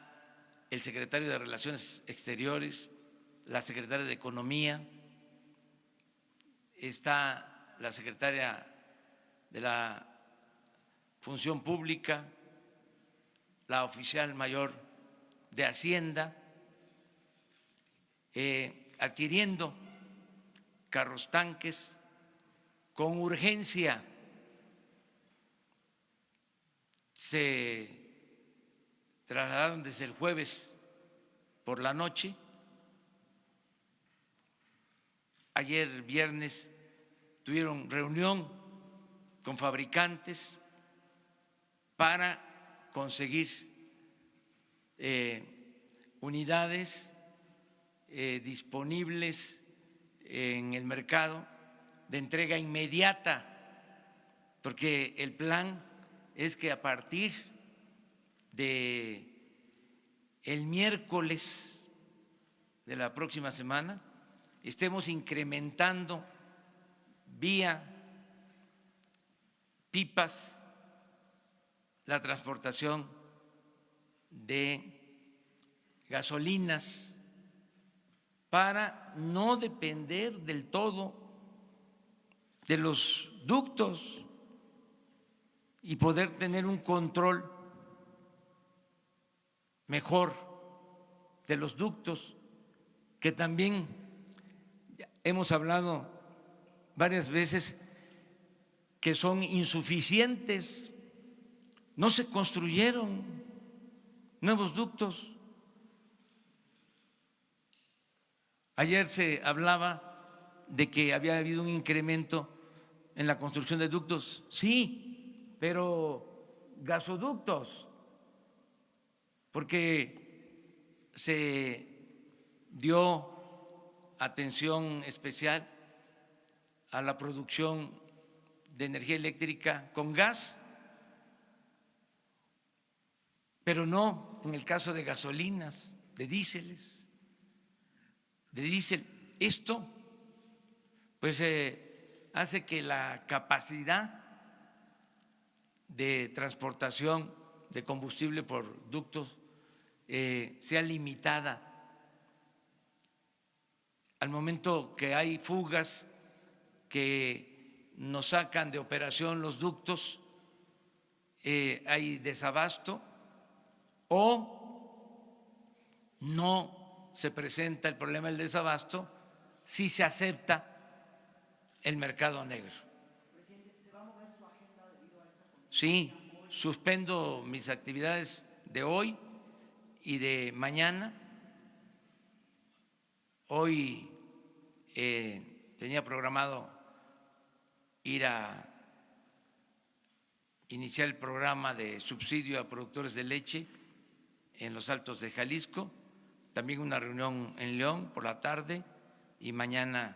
[SPEAKER 1] el secretario de Relaciones Exteriores, la secretaria de Economía, está la secretaria de la Función Pública, la oficial mayor de Hacienda, adquiriendo carros tanques con urgencia. Se trasladaron desde el jueves por la noche. Ayer viernes tuvieron reunión con fabricantes para conseguir unidades disponibles en el mercado de entrega inmediata, porque el plan es que a partir de el miércoles de la próxima semana estemos incrementando vía pipas la transportación de gasolinas para no depender del todo de los ductos y poder tener un control mejor de los ductos, que también hemos hablado varias veces que son insuficientes, no se construyeron nuevos ductos. Ayer se hablaba de que había habido un incremento en la construcción de ductos, sí, pero gasoductos, porque se dio atención especial a la producción de energía eléctrica con gas, pero no en el caso de gasolinas, de diésel. Esto pues hace que la capacidad de transportación de combustible por ductos sea limitada. Al momento que hay fugas que nos sacan de operación los ductos, hay desabasto o no se presenta el problema del desabasto si se acepta el mercado negro.
[SPEAKER 6] Presidente, ¿se va a mover su agenda debido a esta condición?
[SPEAKER 1] Sí, suspendo mis actividades de hoy y de mañana. Hoy tenía programado ir a iniciar el programa de subsidio a productores de leche en los Altos de Jalisco, también una reunión en León por la tarde y mañana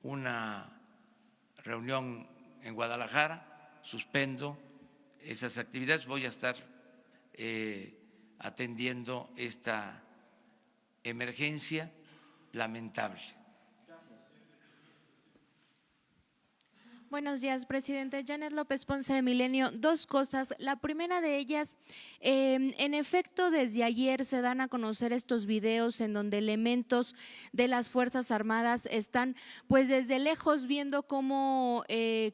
[SPEAKER 1] una reunión en Guadalajara. Suspendo esas actividades, voy a estar atendiendo esta emergencia lamentable.
[SPEAKER 7] Buenos días, presidente. Janet López Ponce de Milenio. Dos cosas. La primera de ellas, en efecto, desde ayer se dan a conocer estos videos en donde elementos de las Fuerzas Armadas están pues desde lejos viendo cómo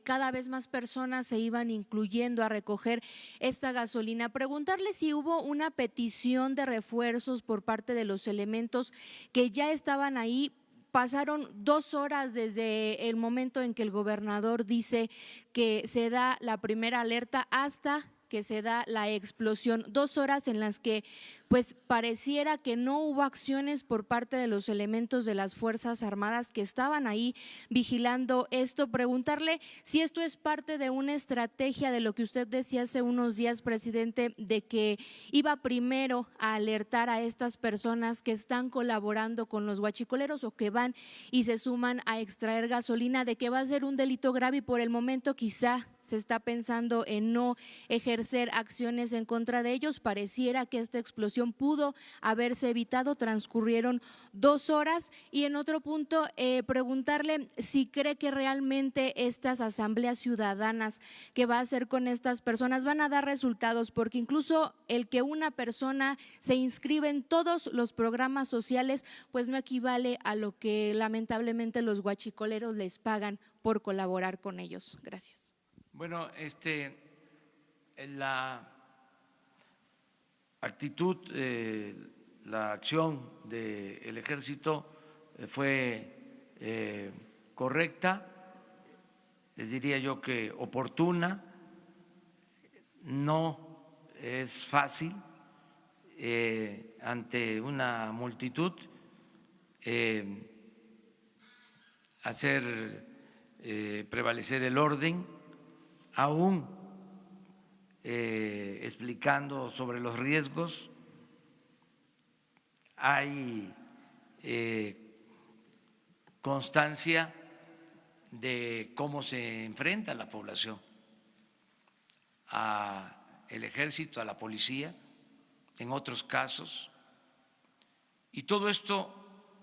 [SPEAKER 7] cada vez más personas se iban incluyendo a recoger esta gasolina. Preguntarle si hubo una petición de refuerzos por parte de los elementos que ya estaban ahí. Pasaron 2 horas desde el momento en que el gobernador dice que se da la primera alerta hasta que se da la explosión, 2 horas en las que pues pareciera que no hubo acciones por parte de los elementos de las Fuerzas Armadas que estaban ahí vigilando esto. Preguntarle si esto es parte de una estrategia de lo que usted decía hace unos días, presidente, de que iba primero a alertar a estas personas que están colaborando con los huachicoleros o que van y se suman a extraer gasolina, de que va a ser un delito grave y por el momento quizá se está pensando en no ejercer acciones en contra de ellos. Pareciera que esta explosión pudo haberse evitado, transcurrieron 2 horas. Y en otro punto, preguntarle si cree que realmente estas asambleas ciudadanas que va a hacer con estas personas van a dar resultados, porque incluso el que una persona se inscribe en todos los programas sociales, pues no equivale a lo que lamentablemente los huachicoleros les pagan por colaborar con ellos. Gracias.
[SPEAKER 1] Bueno, la actitud, la acción del ejército fue correcta, les diría yo que oportuna. No es fácil ante una multitud hacer prevalecer el orden, aún explicando sobre los riesgos. Hay constancia de cómo se enfrenta la población al ejército, a la policía, en otros casos. Y todo esto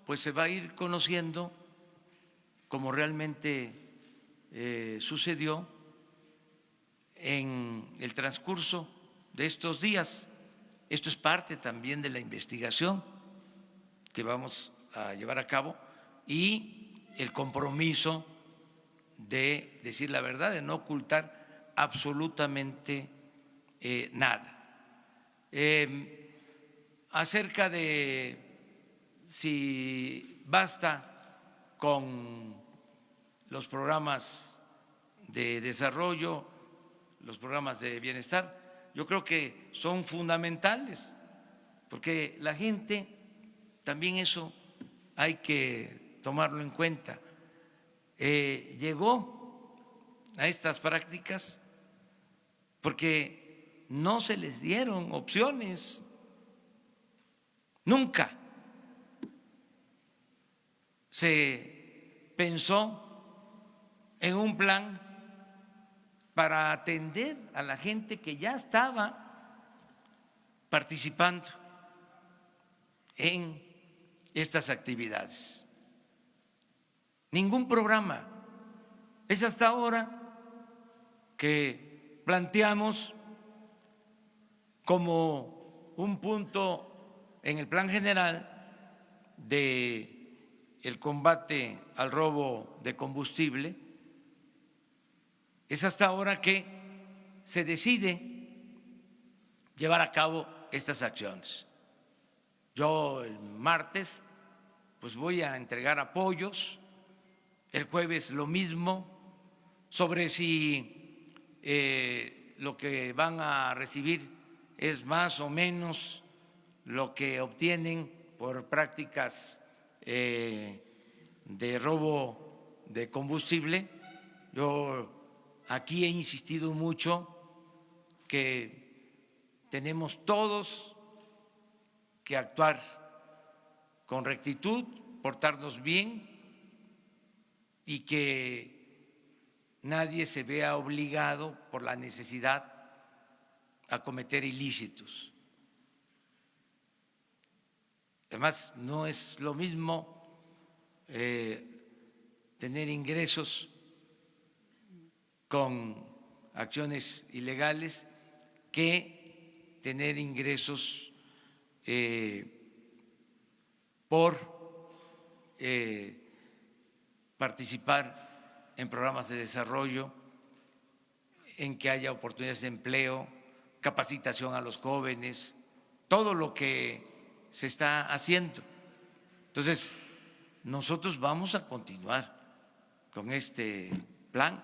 [SPEAKER 1] pues se va a ir conociendo como realmente sucedió en el transcurso de estos días. Esto es parte también de la investigación que vamos a llevar a cabo y el compromiso de decir la verdad, de no ocultar absolutamente nada. Acerca de si basta con los programas de desarrollo, los programas de bienestar, yo creo que son fundamentales, porque la gente, también eso hay que tomarlo en cuenta, llegó a estas prácticas porque no se les dieron opciones, nunca se pensó en un plan para atender a la gente que ya estaba participando en estas actividades. Ningún programa. Es hasta ahora que planteamos como un punto en el plan general del combate al robo de combustible. Es hasta ahora que se decide llevar a cabo estas acciones. Yo el martes pues voy a entregar apoyos, el jueves lo mismo, sobre si lo que van a recibir es más o menos lo que obtienen por prácticas de robo de combustible. Yo aquí he insistido mucho que tenemos todos que actuar con rectitud, portarnos bien y que nadie se vea obligado por la necesidad a cometer ilícitos. Además, no es lo mismo tener ingresos con acciones ilegales que tener ingresos por participar en programas de desarrollo, en que haya oportunidades de empleo, capacitación a los jóvenes, todo lo que se está haciendo. Entonces, nosotros vamos a continuar con este plan.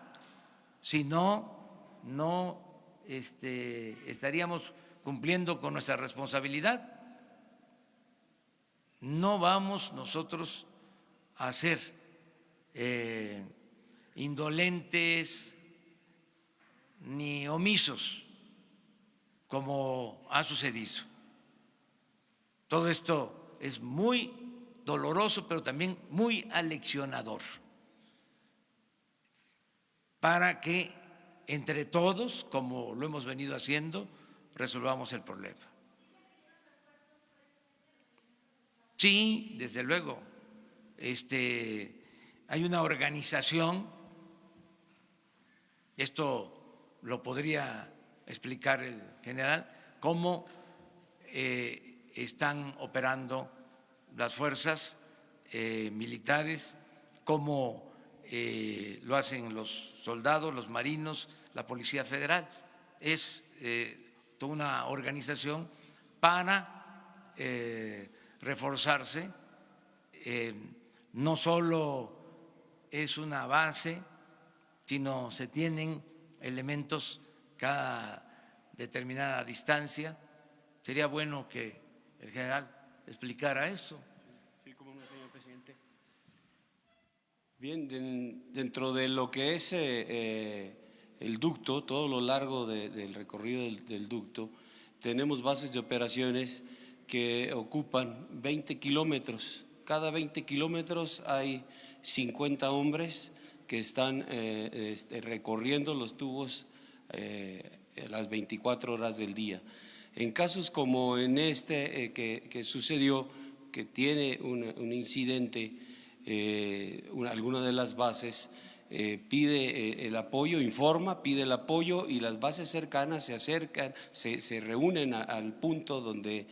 [SPEAKER 1] Si no, no estaríamos cumpliendo con nuestra responsabilidad no vamos nosotros a ser indolentes ni omisos, como ha sucedido. Todo esto es muy doloroso, pero también muy aleccionador, para que entre todos, como lo hemos venido haciendo, resolvamos el problema. Sí, desde luego, hay una organización, esto lo podría explicar el general, cómo están operando las fuerzas militares, cómo lo hacen los soldados, los marinos, la Policía Federal. Es toda una organización para reforzarse. No solo es una base, sino se tienen elementos cada determinada distancia. Sería bueno que el general explicara eso.
[SPEAKER 4] Sí, cómo no, señor presidente. Bien, dentro de lo que es el ducto, todo lo largo del recorrido del ducto, tenemos bases de operaciones que ocupan 20 kilómetros. Cada 20 kilómetros hay 50 hombres que están recorriendo los tubos las 24 horas del día. En casos como en que sucedió, que tiene un incidente, alguna de las bases pide el apoyo, informa, pide el apoyo y las bases cercanas se acercan, se reúnen al punto donde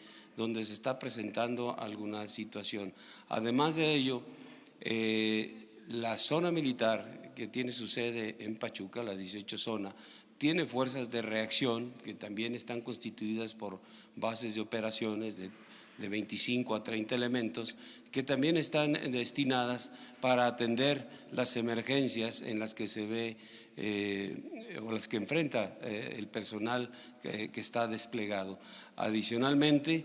[SPEAKER 4] se está presentando alguna situación. Además de ello, la zona militar que tiene su sede en Pachuca, la 18 zona, tiene fuerzas de reacción que también están constituidas por bases de operaciones de 25 a 30 elementos que también están destinadas para atender las emergencias en las que se ve o las que enfrenta el personal que está desplegado. Adicionalmente,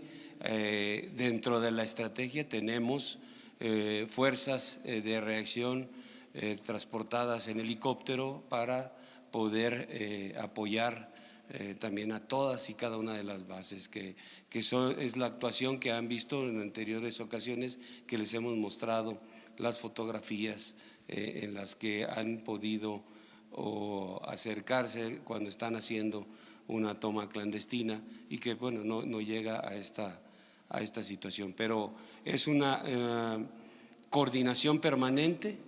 [SPEAKER 4] dentro de la estrategia tenemos fuerzas de reacción transportadas en helicóptero para poder apoyar también a todas y cada una de las bases, es la actuación que han visto en anteriores ocasiones que les hemos mostrado las fotografías en las que han podido acercarse cuando están haciendo una toma clandestina y que bueno, no llega a esta situación. Pero es una coordinación permanente,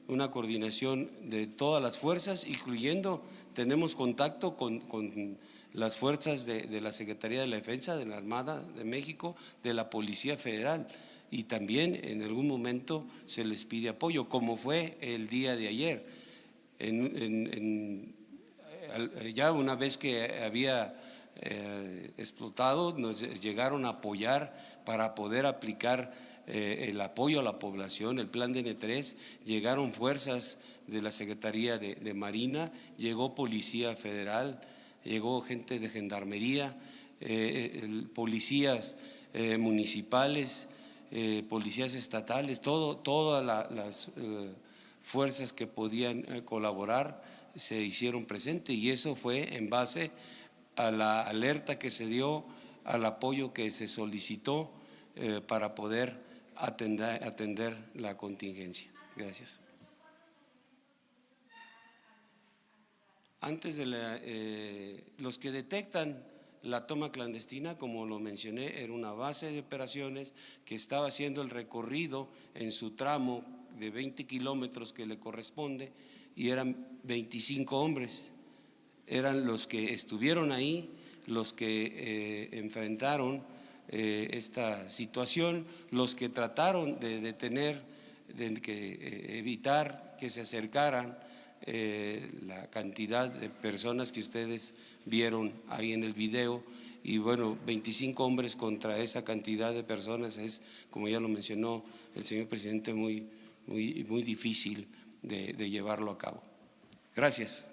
[SPEAKER 4] una coordinación de todas las fuerzas, incluyendo, tenemos contacto con las fuerzas de la Secretaría de la Defensa, de la Armada de México, de la Policía Federal, y también en algún momento se les pide apoyo, como fue el día de ayer. Ya una vez que había explotado, nos llegaron a apoyar para poder aplicar el apoyo a la población, el plan de N3, llegaron fuerzas de la Secretaría de Marina, llegó Policía Federal, llegó gente de Gendarmería, policías municipales, policías estatales, todas las fuerzas que podían colaborar se hicieron presentes, y eso fue en base a la alerta que se dio, al apoyo que se solicitó para poder atender la contingencia. Gracias. Antes de los que detectan la toma clandestina, como lo mencioné, era una base de operaciones que estaba haciendo el recorrido en su tramo de 20 kilómetros que le corresponde, y eran 25 hombres, eran los que estuvieron ahí, los que enfrentaron esta situación, los que trataron de detener, evitar que se acercaran la cantidad de personas que ustedes vieron ahí en el video. Y bueno, 25 hombres contra esa cantidad de personas es, como ya lo mencionó el señor presidente, muy difícil de llevarlo a cabo. Gracias.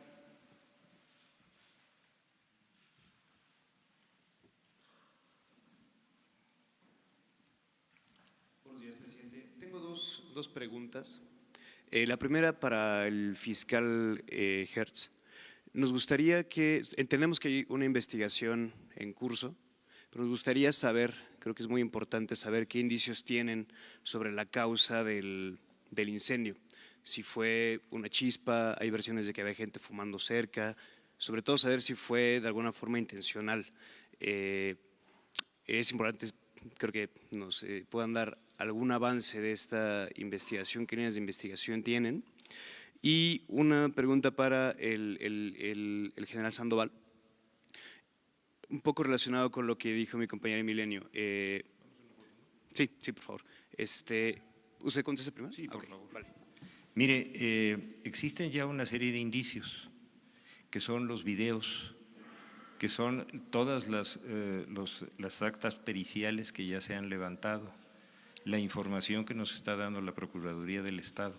[SPEAKER 8] dos preguntas. La primera para el fiscal Hertz. Nos gustaría que, entendemos que hay una investigación en curso, pero nos gustaría saber, creo que es muy importante saber qué indicios tienen sobre la causa del incendio. Si fue una chispa, hay versiones de que había gente fumando cerca, sobre todo saber si fue de alguna forma intencional. Es importante, creo que nos puedan dar algún avance de esta investigación, qué líneas de investigación tienen. Y una pregunta para el general Sandoval, un poco relacionado con lo que dijo mi compañera Milenio. Sí, por favor. ¿Usted contesta primero?
[SPEAKER 5] Sí, por favor.
[SPEAKER 8] Vale.
[SPEAKER 5] Mire, existen ya una serie de indicios, que son los videos, que son todas las actas periciales que ya se han levantado, la información que nos está dando la Procuraduría del Estado.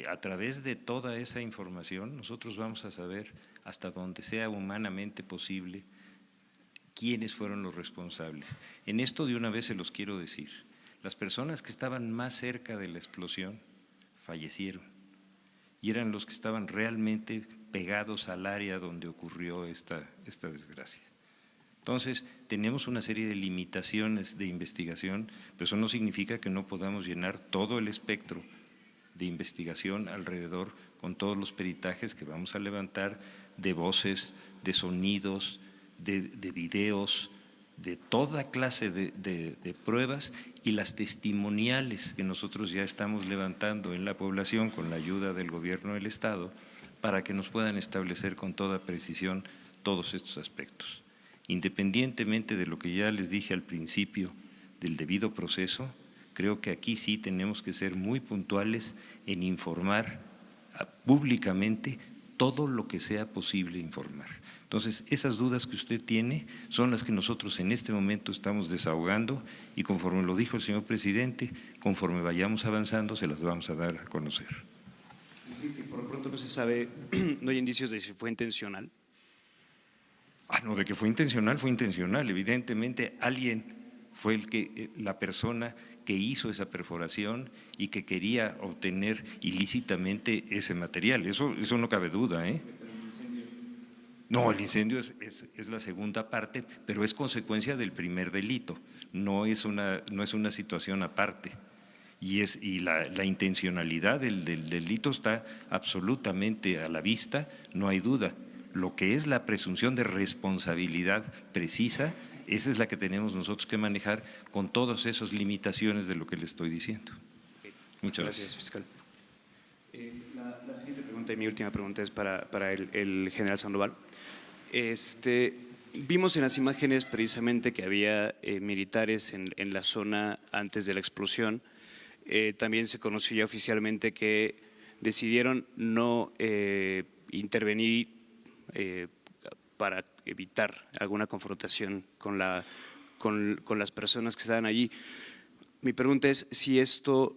[SPEAKER 5] A través de toda esa información nosotros vamos a saber, hasta donde sea humanamente posible, quiénes fueron los responsables. En esto de una vez se los quiero decir, las personas que estaban más cerca de la explosión fallecieron y eran los que estaban realmente pegados al área donde ocurrió esta desgracia. Entonces, tenemos una serie de limitaciones de investigación, pero eso no significa que no podamos llenar todo el espectro de investigación alrededor con todos los peritajes que vamos a levantar de voces, de sonidos, de videos, de toda clase de pruebas y las testimoniales que nosotros ya estamos levantando en la población con la ayuda del gobierno del Estado para que nos puedan establecer con toda precisión todos estos aspectos. Independientemente de lo que ya les dije al principio del debido proceso, creo que aquí sí tenemos que ser muy puntuales en informar públicamente todo lo que sea posible informar. Entonces, esas dudas que usted tiene son las que nosotros en este momento estamos desahogando y conforme lo dijo el señor presidente, conforme vayamos avanzando se las vamos a dar a conocer.
[SPEAKER 8] Por lo pronto no se sabe, no hay indicios de si fue intencional.
[SPEAKER 5] No, de que fue intencional. Evidentemente alguien fue la persona que hizo esa perforación y que quería obtener ilícitamente ese material. Eso no cabe duda, ¿eh? No, el incendio es la segunda parte, pero es consecuencia del primer delito. No es una situación aparte. Y la intencionalidad del delito está absolutamente a la vista, no hay duda. Lo que es la presunción de responsabilidad precisa, esa es la que tenemos nosotros que manejar con todas esas limitaciones de lo que le estoy diciendo. Muchas gracias.
[SPEAKER 8] Fiscal. La siguiente pregunta y mi última pregunta es para el general Sandoval. Vimos en las imágenes precisamente que había militares en la zona antes de la explosión. También se conoció ya oficialmente que decidieron no intervenir para evitar alguna confrontación con las personas que estaban allí. Mi pregunta es si esto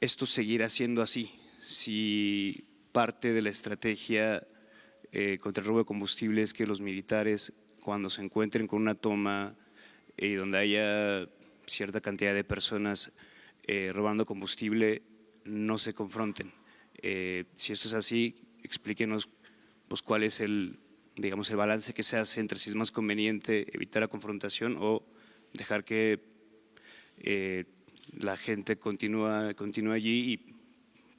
[SPEAKER 8] seguirá siendo así, si parte de la estrategia contra el robo de combustible es que los militares, cuando se encuentren con una toma y donde haya cierta cantidad de personas robando combustible, no se confronten. Si esto es así, explíquenos pues cuál es el balance que se hace entre si es más conveniente evitar la confrontación o dejar que la gente continúe allí y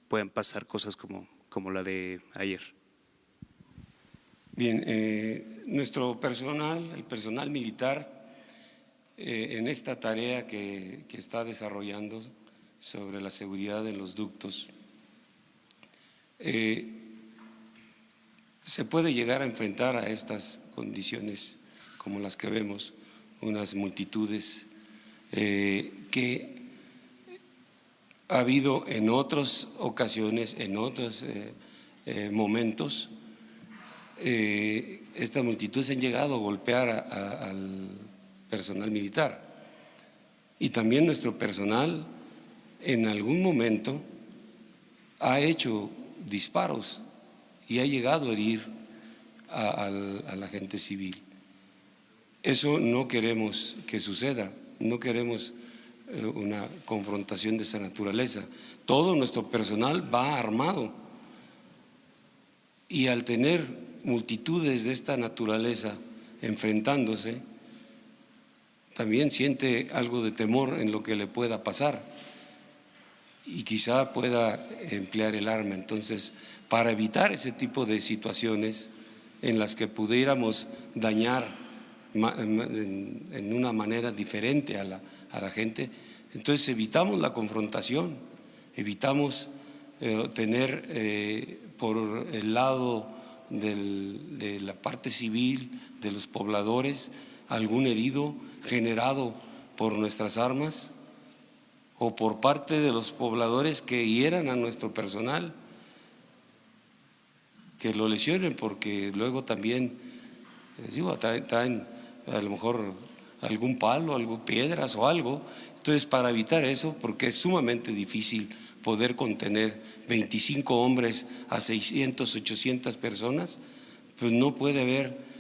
[SPEAKER 8] puedan pasar cosas como la de ayer.
[SPEAKER 4] Bien, nuestro personal, el personal militar, en esta tarea que está desarrollando sobre la seguridad en los ductos, se puede llegar a enfrentar a estas condiciones como las que vemos, unas multitudes que ha habido en otras ocasiones, en otros momentos, estas multitudes han llegado a golpear al personal militar y también nuestro personal en algún momento ha hecho disparos y ha llegado a herir a la gente civil. Eso no queremos que suceda, no queremos una confrontación de esa naturaleza. Todo nuestro personal va armado y al tener multitudes de esta naturaleza enfrentándose, también siente algo de temor en lo que le pueda pasar y quizá pueda emplear el arma. Entonces, para evitar ese tipo de situaciones en las que pudiéramos dañar en una manera diferente a la gente, entonces evitamos la confrontación, evitamos tener por el lado de la parte civil, de los pobladores, algún herido generado por nuestras armas o por parte de los pobladores que hieran a nuestro personal, que lo lesionen, porque luego también, les digo, traen a lo mejor algún palo, algo, piedras o algo. Entonces, para evitar eso, porque es sumamente difícil poder contener 25 hombres a 600, 800 personas, pues no puede haber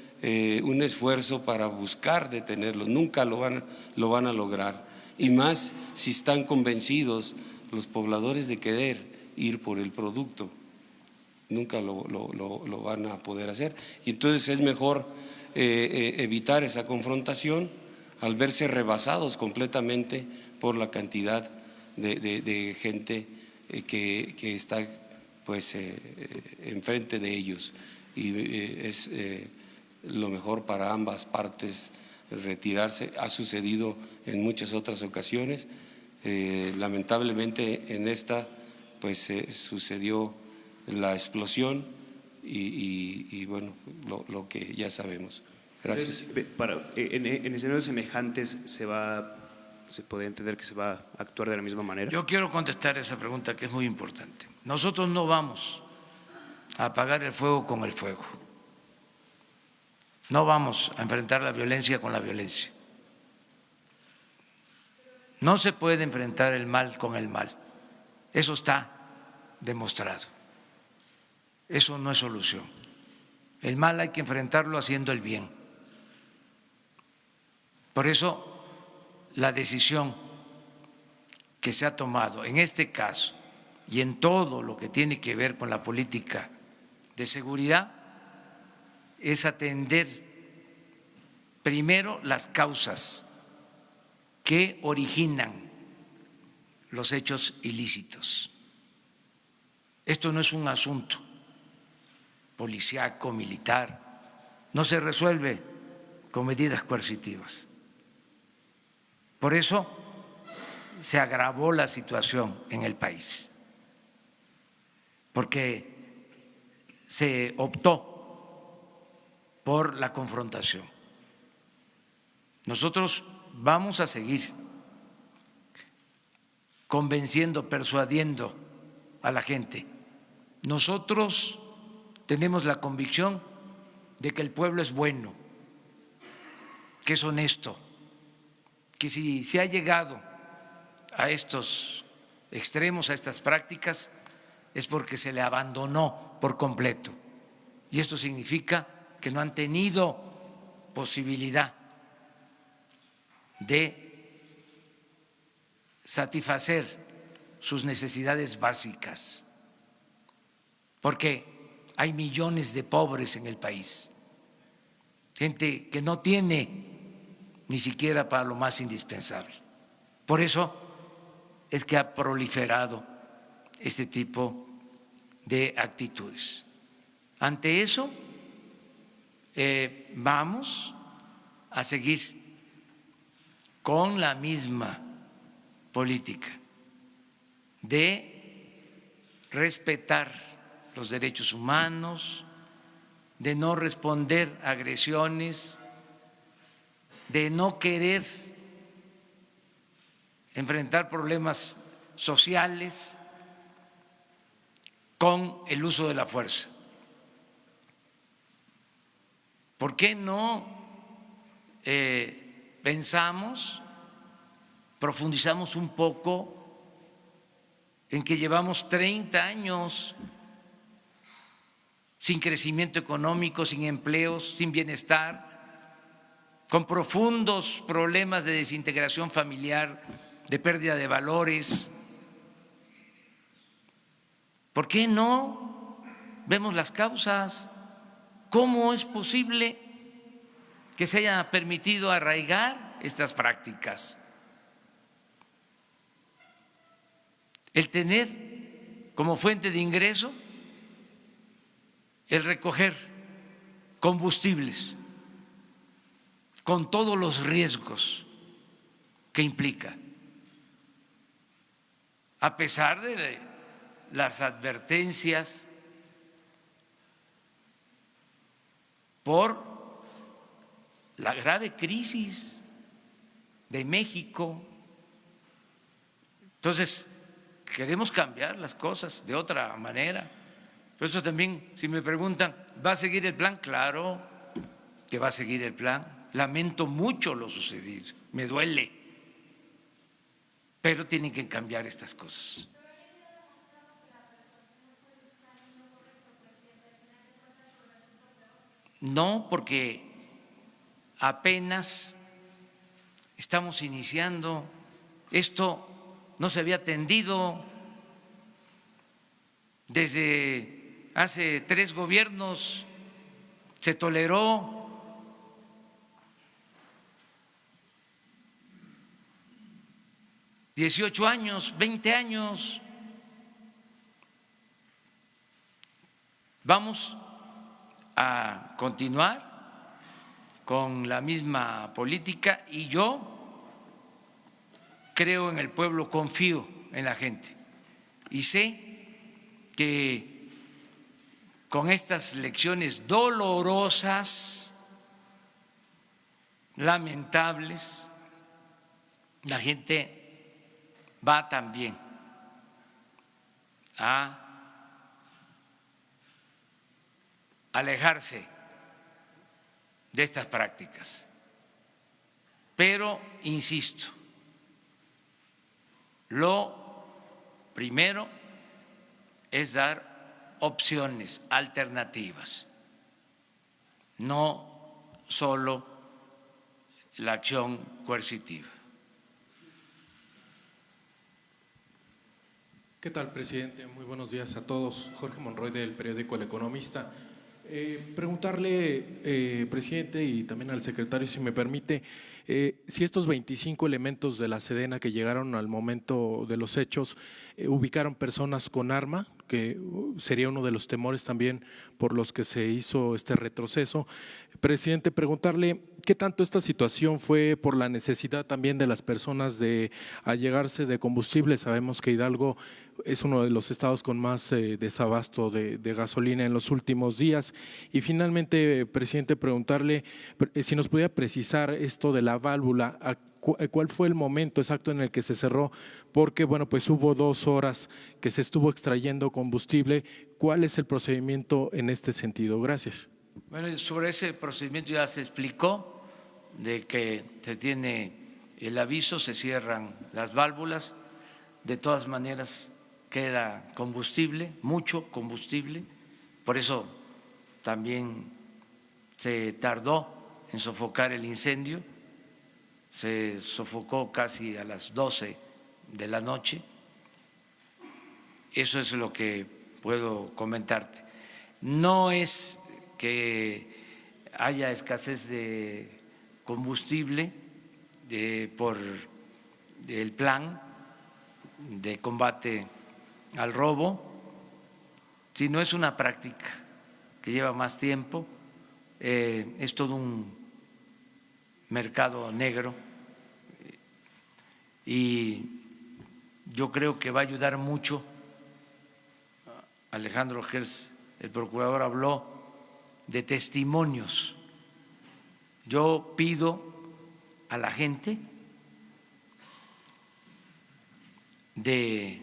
[SPEAKER 4] un esfuerzo para buscar detenerlos, nunca lo van a lograr, y más si están convencidos los pobladores de querer ir por el producto, nunca lo van a poder hacer. Y entonces es mejor evitar esa confrontación al verse rebasados completamente por la cantidad de gente que está pues enfrente de ellos, y es lo mejor para ambas partes retirarse. Ha sucedido en muchas otras ocasiones, lamentablemente en esta pues sucedió la explosión y bueno, lo que ya sabemos. Gracias.
[SPEAKER 8] Entonces, en escenarios semejantes se puede entender que se va a actuar de la misma manera.
[SPEAKER 1] Yo quiero contestar esa pregunta que es muy importante. Nosotros no vamos a apagar el fuego con el fuego. No vamos a enfrentar la violencia con la violencia. No se puede enfrentar el mal con el mal. Eso está demostrado. Eso no es solución. El mal hay que enfrentarlo haciendo el bien. Por eso, la decisión que se ha tomado en este caso y en todo lo que tiene que ver con la política de seguridad es atender primero las causas que originan los hechos ilícitos. Esto no es un asunto policíaco, militar, no se resuelve con medidas coercitivas. Por eso se agravó la situación en el país, porque se optó por la confrontación. Nosotros vamos a seguir convenciendo, persuadiendo a la gente. Nosotros tenemos la convicción de que el pueblo es bueno, que es honesto, que si se ha llegado a estos extremos, a estas prácticas, es porque se le abandonó por completo. Y esto significa que no han tenido posibilidad de satisfacer sus necesidades básicas, porque hay millones de pobres en el país, gente que no tiene ni siquiera para lo más indispensable. Por eso es que ha proliferado este tipo de actitudes. Ante eso, vamos a seguir con la misma política de respetar los derechos humanos, de no responder a agresiones, de no querer enfrentar problemas sociales con el uso de la fuerza. ¿Por qué no pensamos, profundizamos un poco en que llevamos 30 años sin crecimiento económico, sin empleos, sin bienestar, con profundos problemas de desintegración familiar, de pérdida de valores. ¿Por qué no vemos las causas? ¿Cómo es posible que se haya permitido arraigar estas prácticas? El tener como fuente de ingreso el recoger combustibles con todos los riesgos que implica, a pesar de las advertencias por la grave crisis de México. Entonces, queremos cambiar las cosas de otra manera. Por eso también, si me preguntan, ¿va a seguir el plan? Claro que va a seguir el plan. Lamento mucho lo sucedido, me duele, pero tienen que cambiar estas cosas. No, porque apenas estamos iniciando, esto no se había atendido desde hace 3 gobiernos, se toleró. ¿18 años, 20 años? Vamos a continuar con la misma política y yo creo en el pueblo, confío en la gente y sé que con estas lecciones dolorosas, lamentables, la gente va también a alejarse de estas prácticas. Pero, insisto, lo primero es dar opciones, alternativas, no solo la acción coercitiva.
[SPEAKER 9] ¿Qué tal, presidente? Muy buenos días a todos. Jorge Monroy, del periódico El Economista. Preguntarle, presidente, y también al secretario, si me permite, si estos 25 elementos de la Sedena que llegaron al momento de los hechos ubicaron personas con arma, que sería uno de los temores también por los que se hizo este retroceso. Presidente, preguntarle qué tanto esta situación fue por la necesidad también de las personas de allegarse de combustible. Sabemos que Hidalgo es uno de los estados con más desabasto de gasolina en los últimos días. Y finalmente, presidente, preguntarle si nos pudiera precisar esto de la válvula, ¿cuál fue el momento exacto en el que se cerró? Porque, bueno, pues hubo 2 horas que se estuvo extrayendo combustible. ¿Cuál es el procedimiento en este sentido? Gracias.
[SPEAKER 1] Bueno, sobre ese procedimiento ya se explicó, de que se tiene el aviso, se cierran las válvulas, de todas maneras queda combustible, mucho combustible, por eso también se tardó en sofocar el incendio, se sofocó casi a las 12 de la noche. Eso es lo que puedo comentarte. No es que haya escasez de combustible por el plan de combate al robo, sino es una práctica que lleva más tiempo, es todo un mercado negro y yo creo que va a ayudar mucho. Alejandro Gers, el procurador, habló de testimonios. Yo pido a la gente de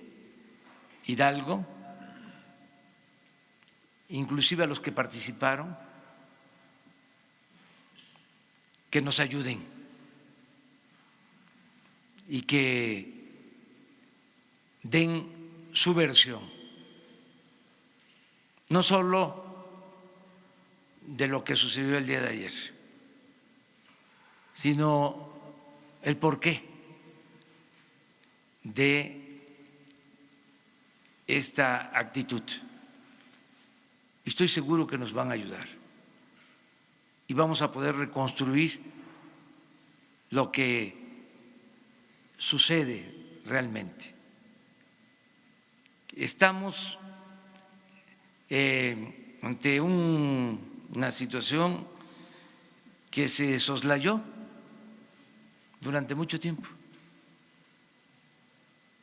[SPEAKER 1] Hidalgo, inclusive a los que participaron, que nos ayuden y que den su versión, no solo de lo que sucedió el día de ayer, sino el por qué de esta actitud. Estoy seguro que nos van a ayudar y vamos a poder reconstruir lo que sucede realmente. Estamos ante una situación que se soslayó durante mucho tiempo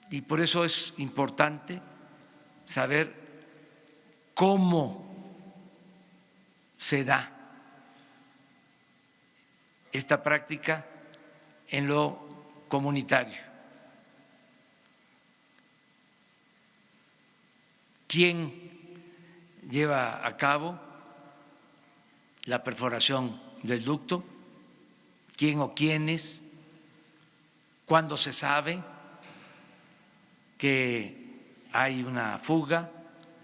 [SPEAKER 1] y por eso es importante saber cómo se da esta práctica en lo comunitario. ¿Quién lleva a cabo la perforación del ducto? ¿Quién o quiénes? ¿Cuándo se sabe que hay una fuga?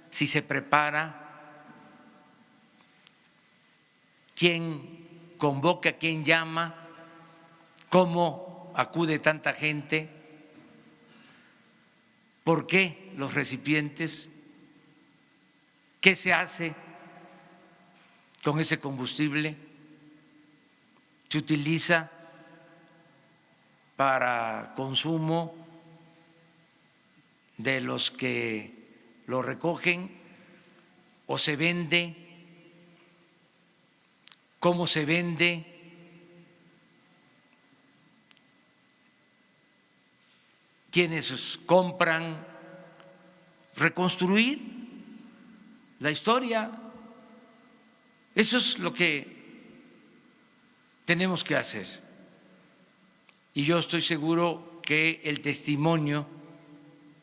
[SPEAKER 1] ¿Si se prepara? ¿Quién convoca? ¿Quién llama? ¿Cómo acude tanta gente? ¿Por qué los recipientes? ¿Qué se hace con ese combustible? ¿Se utiliza para consumo de los que lo recogen o se vende? ¿Cómo se vende? ¿Quiénes compran? Reconstruir la historia. Eso es lo que tenemos que hacer. Y yo estoy seguro que el testimonio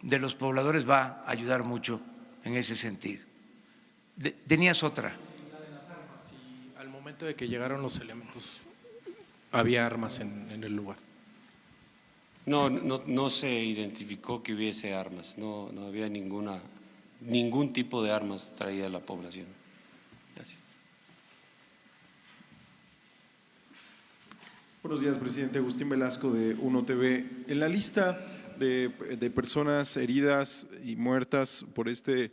[SPEAKER 1] de los pobladores va a ayudar mucho en ese sentido. ¿Tenías otra?
[SPEAKER 9] La de las armas. Y al momento de que llegaron los elementos, ¿había armas en el lugar?
[SPEAKER 4] No se identificó que hubiese armas, no había ningún tipo de armas traída a la población. Gracias.
[SPEAKER 10] Buenos días, presidente. Agustín Velasco de Uno TV. En la lista de personas heridas y muertas por este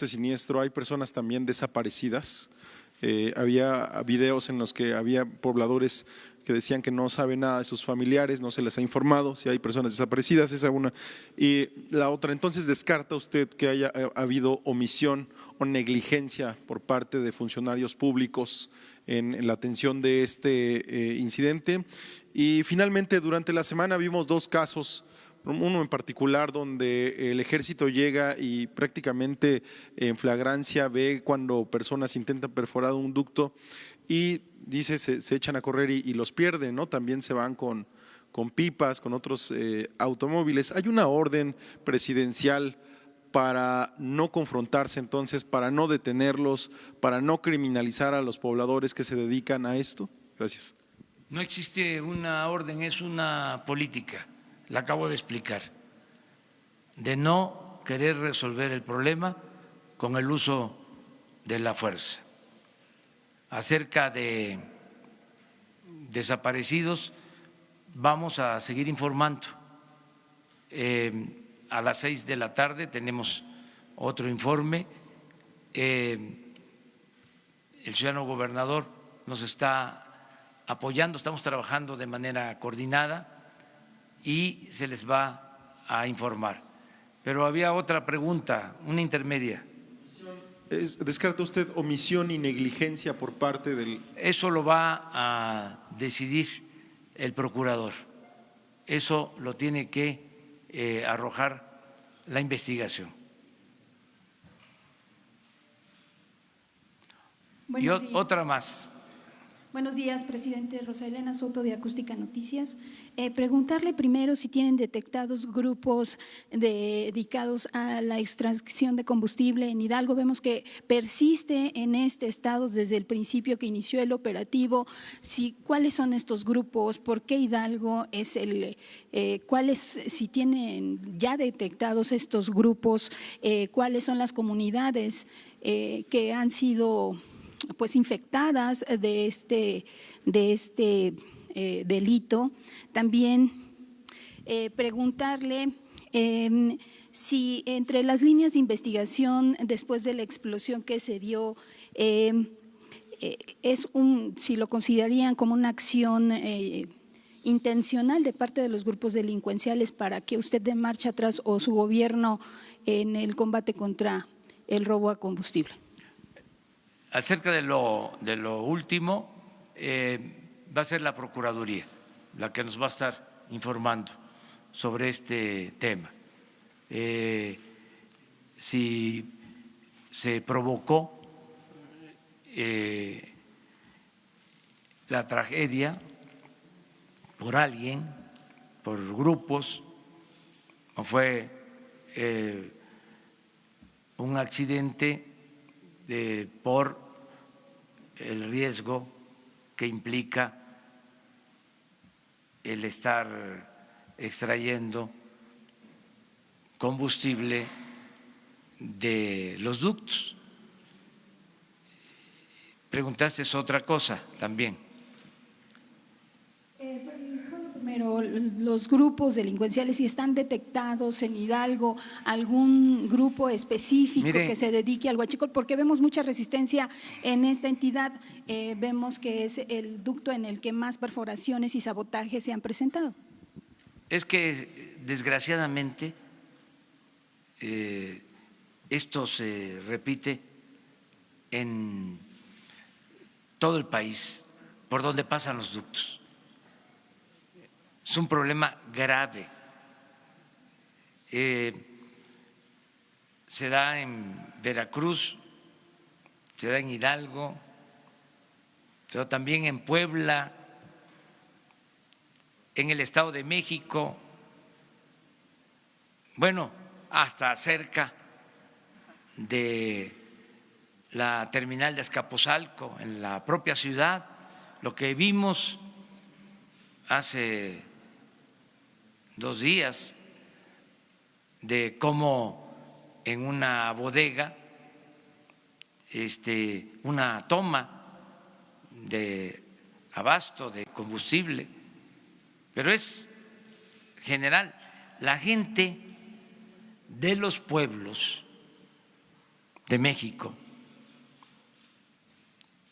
[SPEAKER 10] siniestro hay personas también desaparecidas. Había videos en los que había pobladores que decían que no saben nada de sus familiares, no se les ha informado si hay personas desaparecidas, esa una. Y la otra, entonces, ¿descarta usted que haya habido omisión o negligencia por parte de funcionarios públicos en la atención de este incidente? Y finalmente, durante la semana vimos dos casos, uno en particular donde el ejército llega y prácticamente en flagrancia ve cuando personas intentan perforar un ducto y dice se echan a correr y los pierden, ¿no? También se van con pipas, con otros automóviles. Hay una orden presidencial para no confrontarse entonces, para no detenerlos, para no criminalizar a los pobladores que se dedican a esto. Gracias.
[SPEAKER 1] No existe una orden, es una política. La acabo de explicar, de no querer resolver el problema con el uso de la fuerza. Acerca de desaparecidos, vamos a seguir informando. A las 6 de la tarde tenemos otro informe. El ciudadano gobernador nos está apoyando, estamos trabajando de manera coordinada y se les va a informar. Pero había otra pregunta, una intermedia.
[SPEAKER 10] ¿Descarta usted omisión y negligencia por parte del...?
[SPEAKER 1] Eso lo va a decidir el procurador. Eso lo tiene que arrojar la investigación. Y otra más.
[SPEAKER 11] Buenos días, presidente. Rosa Elena Soto, de Acústica Noticias. Preguntarle primero si tienen detectados grupos dedicados a la extracción de combustible en Hidalgo. Vemos que persiste en este estado desde el principio que inició el operativo. ¿Cuáles son estos grupos? ¿Por qué Hidalgo es si tienen ya detectados estos grupos? ¿Cuáles son las comunidades que han sido infectadas de este delito? También preguntarle si entre las líneas de investigación después de la explosión que se dio, si lo considerarían como una acción intencional de parte de los grupos delincuenciales para que usted dé marcha atrás o su gobierno en el combate contra el robo a combustible.
[SPEAKER 1] Acerca de lo último, va a ser la Procuraduría la que nos va a estar informando sobre este tema. Si se provocó la tragedia por alguien, por grupos, o fue un accidente por el riesgo que implica el estar extrayendo combustible de los ductos. Preguntaste otra cosa también.
[SPEAKER 11] Primero, los grupos delincuenciales, si están detectados en Hidalgo, algún grupo específico que se dedique al huachicol, porque vemos mucha resistencia en esta entidad, vemos que es el ducto en el que más perforaciones y sabotajes se han presentado.
[SPEAKER 1] Es que desgraciadamente esto se repite en todo el país, por donde pasan los ductos. Es un problema grave. Se da en Veracruz, se da en Hidalgo, se da también en Puebla, en el Estado de México, bueno, hasta cerca de la terminal de Azcapotzalco, en la propia ciudad. Lo que vimos hace 2 días de cómo en una bodega, una toma de abasto de combustible, pero es general. La gente de los pueblos de México,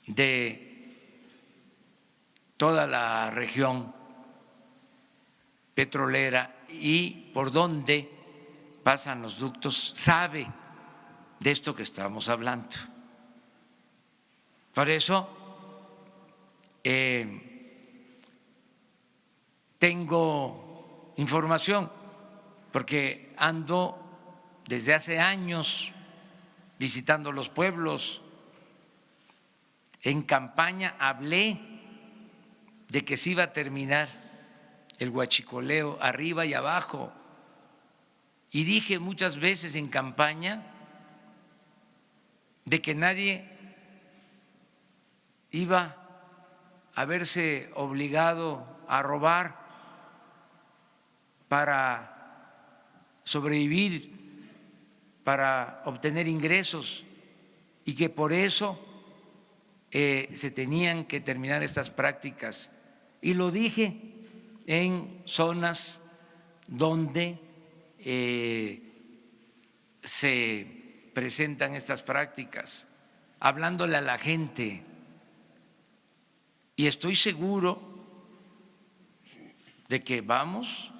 [SPEAKER 1] de toda la región petrolera y por donde pasan los ductos, sabe de esto que estamos hablando. Por eso tengo información, porque ando desde hace años visitando los pueblos. En campaña hablé de que se iba a terminar el huachicoleo arriba y abajo, y dije muchas veces en campaña de que nadie iba a verse obligado a robar para sobrevivir, para obtener ingresos, y que por eso se tenían que terminar estas prácticas. Y lo dije en zonas donde se presentan estas prácticas, hablándole a la gente, y estoy seguro de que vamos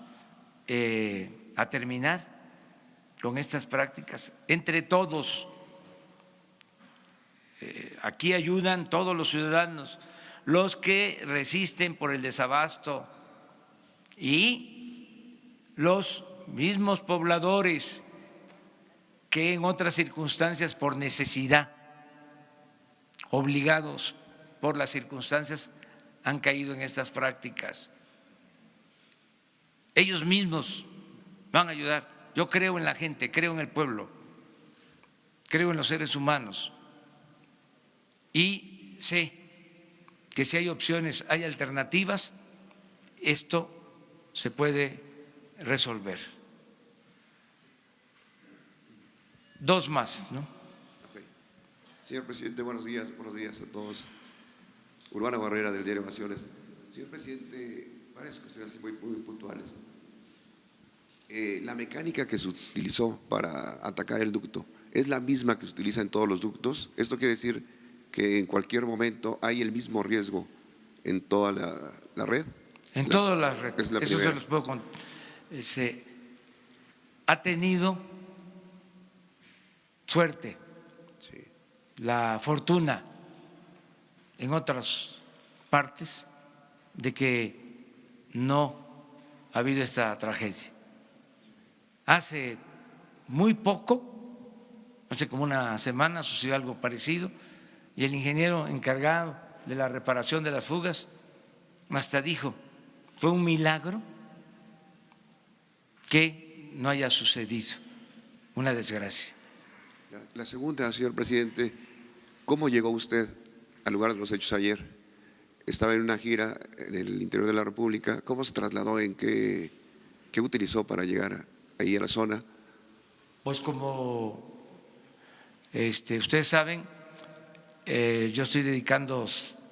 [SPEAKER 1] a terminar con estas prácticas entre todos. Aquí ayudan todos los ciudadanos, los que resisten por el desabasto y los mismos pobladores que en otras circunstancias por necesidad, obligados por las circunstancias, han caído en estas prácticas. Ellos mismos van a ayudar. Yo creo en la gente, creo en el pueblo, creo en los seres humanos. Y sé que si hay opciones, hay alternativas, esto se puede resolver. 2 más, ¿no?
[SPEAKER 12] Okay. Señor presidente, buenos días a todos. Urbano Barrera, del diario Ovaciones. Señor presidente, varias cuestiones muy puntuales. La mecánica que se utilizó para atacar el ducto es la misma que se utiliza en todos los ductos. Esto quiere decir que en cualquier momento hay el mismo riesgo en toda la red.
[SPEAKER 1] En todas las redes.
[SPEAKER 12] Es la
[SPEAKER 1] Eso se
[SPEAKER 12] primera.
[SPEAKER 1] los puedo contar. Ha tenido suerte,
[SPEAKER 12] Sí.
[SPEAKER 1] la fortuna en otras partes de que no ha habido esta tragedia. Hace muy poco, hace como una semana, sucedió algo parecido y el ingeniero encargado de la reparación de las fugas hasta dijo, fue un milagro que no haya sucedido una desgracia.
[SPEAKER 12] La segunda, señor presidente, ¿cómo llegó usted al lugar de los hechos ayer? Estaba en una gira en el interior de la República. ¿Cómo se trasladó? ¿Qué utilizó para llegar ahí a la zona?
[SPEAKER 1] Pues como ustedes saben, yo estoy dedicando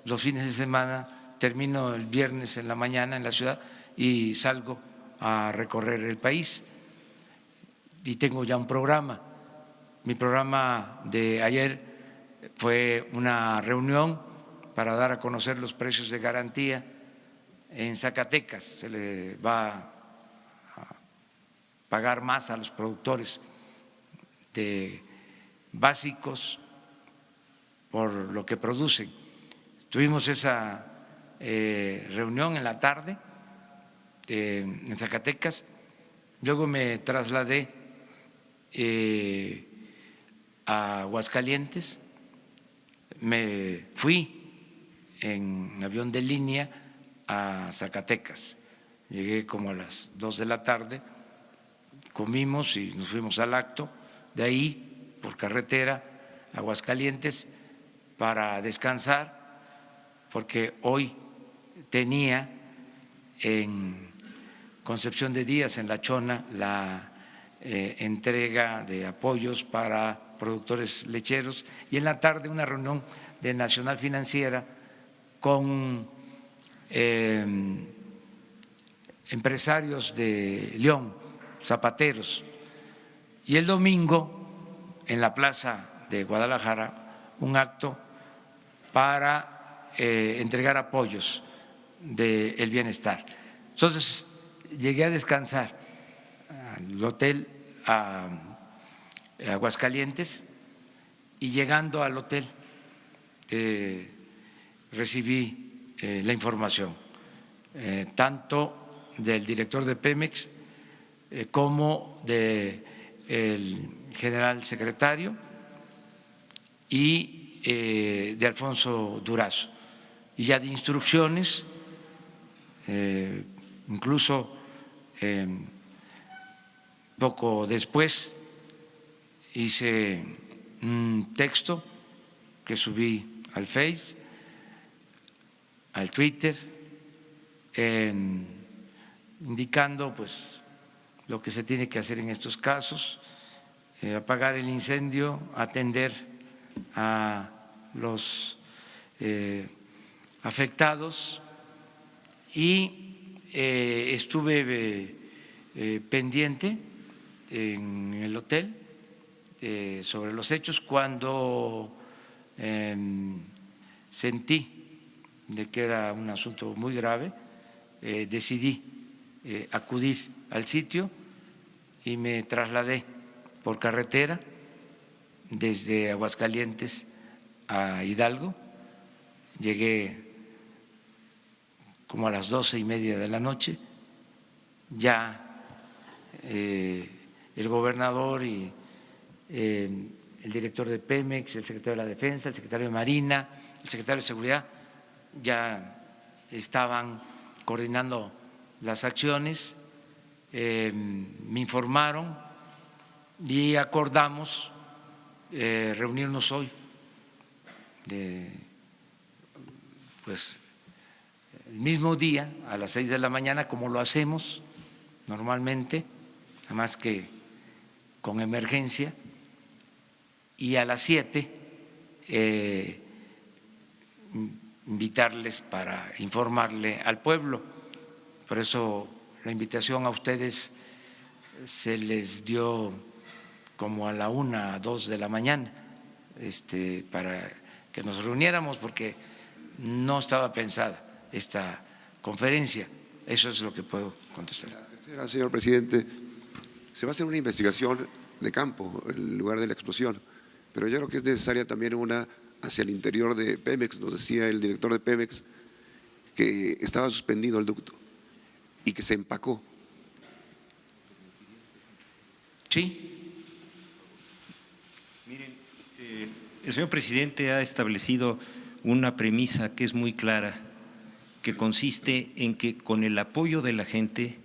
[SPEAKER 1] los fines de semana, termino el viernes en la mañana en la ciudad y salgo a recorrer el país y tengo ya un programa. Mi programa de ayer fue una reunión para dar a conocer los precios de garantía en Zacatecas. Se le va a pagar más a los productores de básicos por lo que producen. Tuvimos esa reunión en la tarde en Zacatecas, luego me trasladé a Aguascalientes, me fui en avión de línea a Zacatecas, llegué como a las 2 de la tarde, comimos y nos fuimos al acto, de ahí por carretera a Aguascalientes para descansar, porque hoy tenía en Concepción de Díaz, en La Chona, la entrega de apoyos para productores lecheros y en la tarde una reunión de Nacional Financiera con empresarios de León, zapateros, y el domingo en la plaza de Guadalajara un acto para entregar apoyos del bienestar. Entonces llegué a descansar al hotel a Aguascalientes y llegando al hotel recibí la información tanto del director de Pemex como del general secretario y de Alfonso Durazo, y ya de instrucciones, incluso poco después hice un texto que subí al Face, al Twitter, indicando pues lo que se tiene que hacer en estos casos, apagar el incendio, atender a los afectados, y estuve pendiente en el hotel sobre los hechos. Cuando sentí de que era un asunto muy grave, decidí acudir al sitio y me trasladé por carretera desde Aguascalientes a Hidalgo. Llegué como a las 12:30 de la noche, ya el gobernador y el director de Pemex, el secretario de la Defensa, el secretario de Marina, el secretario de Seguridad ya estaban coordinando las acciones, me informaron y acordamos reunirnos hoy, pues el mismo día a las 6 de la mañana, como lo hacemos normalmente, nada más que con emergencia, y a las 7 invitarles para informarle al pueblo. Por eso la invitación a ustedes se les dio como a la 1, 2 de la mañana para que nos reuniéramos porque no estaba pensada esta conferencia. Eso es lo que puedo contestar.
[SPEAKER 12] Señor presidente, se va a hacer una investigación de campo en el lugar de la explosión, pero yo creo que es necesaria también una hacia el interior de Pemex. Nos decía el director de Pemex que estaba suspendido el ducto y que se empacó.
[SPEAKER 1] Sí.
[SPEAKER 5] Miren, el señor presidente ha establecido una premisa que es muy clara, que consiste en que con el apoyo de la gente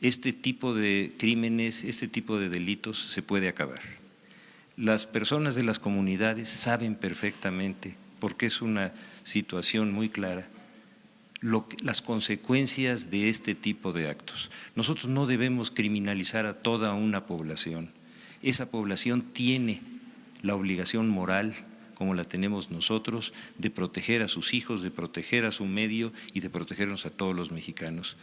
[SPEAKER 5] este tipo de crímenes, este tipo de delitos se puede acabar. Las personas de las comunidades saben perfectamente, porque es una situación muy clara, las consecuencias de este tipo de actos. Nosotros no debemos criminalizar a toda una población. Esa población tiene la obligación moral, como la tenemos nosotros, de proteger a sus hijos, de proteger a su medio y de protegernos a todos los mexicanos.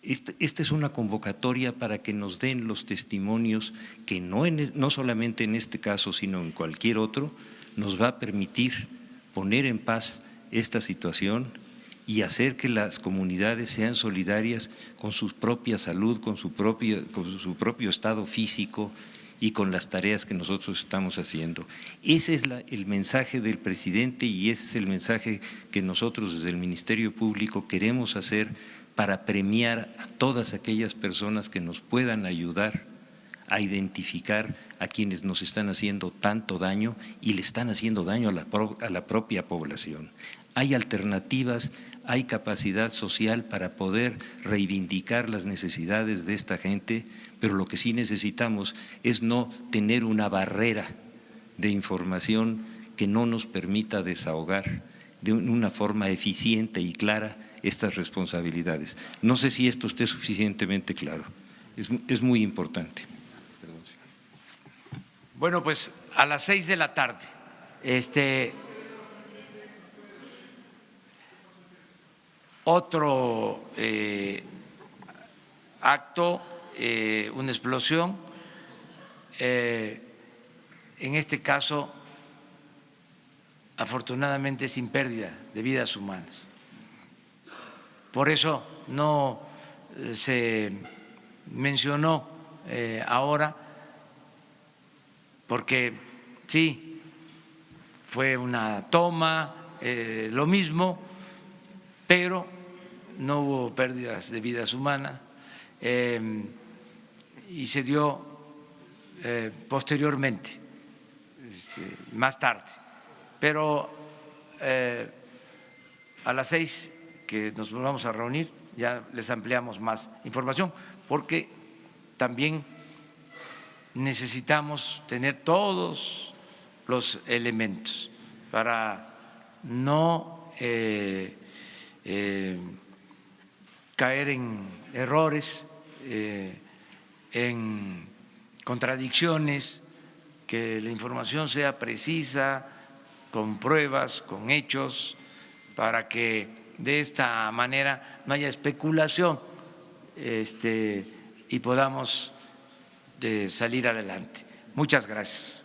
[SPEAKER 5] Esta es una convocatoria para que nos den los testimonios que no solamente en este caso, sino en cualquier otro, nos va a permitir poner en paz esta situación y hacer que las comunidades sean solidarias con su propia salud, con su propio estado físico y con las tareas que nosotros estamos haciendo. Ese es el mensaje del presidente y ese es el mensaje que nosotros desde el Ministerio Público queremos hacer para premiar a todas aquellas personas que nos puedan ayudar a identificar a quienes nos están haciendo tanto daño y le están haciendo daño a la propia población. Hay alternativas, hay capacidad social para poder reivindicar las necesidades de esta gente, pero lo que sí necesitamos es no tener una barrera de información que no nos permita desahogar de una forma eficiente y clara estas responsabilidades. No sé si esto esté suficientemente claro, es muy importante.
[SPEAKER 1] Bueno, pues a las 6 de la tarde, otro acto, una explosión, en este caso afortunadamente sin pérdida de vidas humanas. Por eso no se mencionó ahora, porque sí, fue una toma, lo mismo, pero no hubo pérdidas de vidas humanas y se dio posteriormente, más tarde. Pero a las 6 que nos volvamos a reunir ya les ampliamos más información, porque también necesitamos tener todos los elementos para no caer en errores, en contradicciones, que la información sea precisa, con pruebas, con hechos, para que de esta manera no haya especulación y podamos salir adelante. Muchas gracias.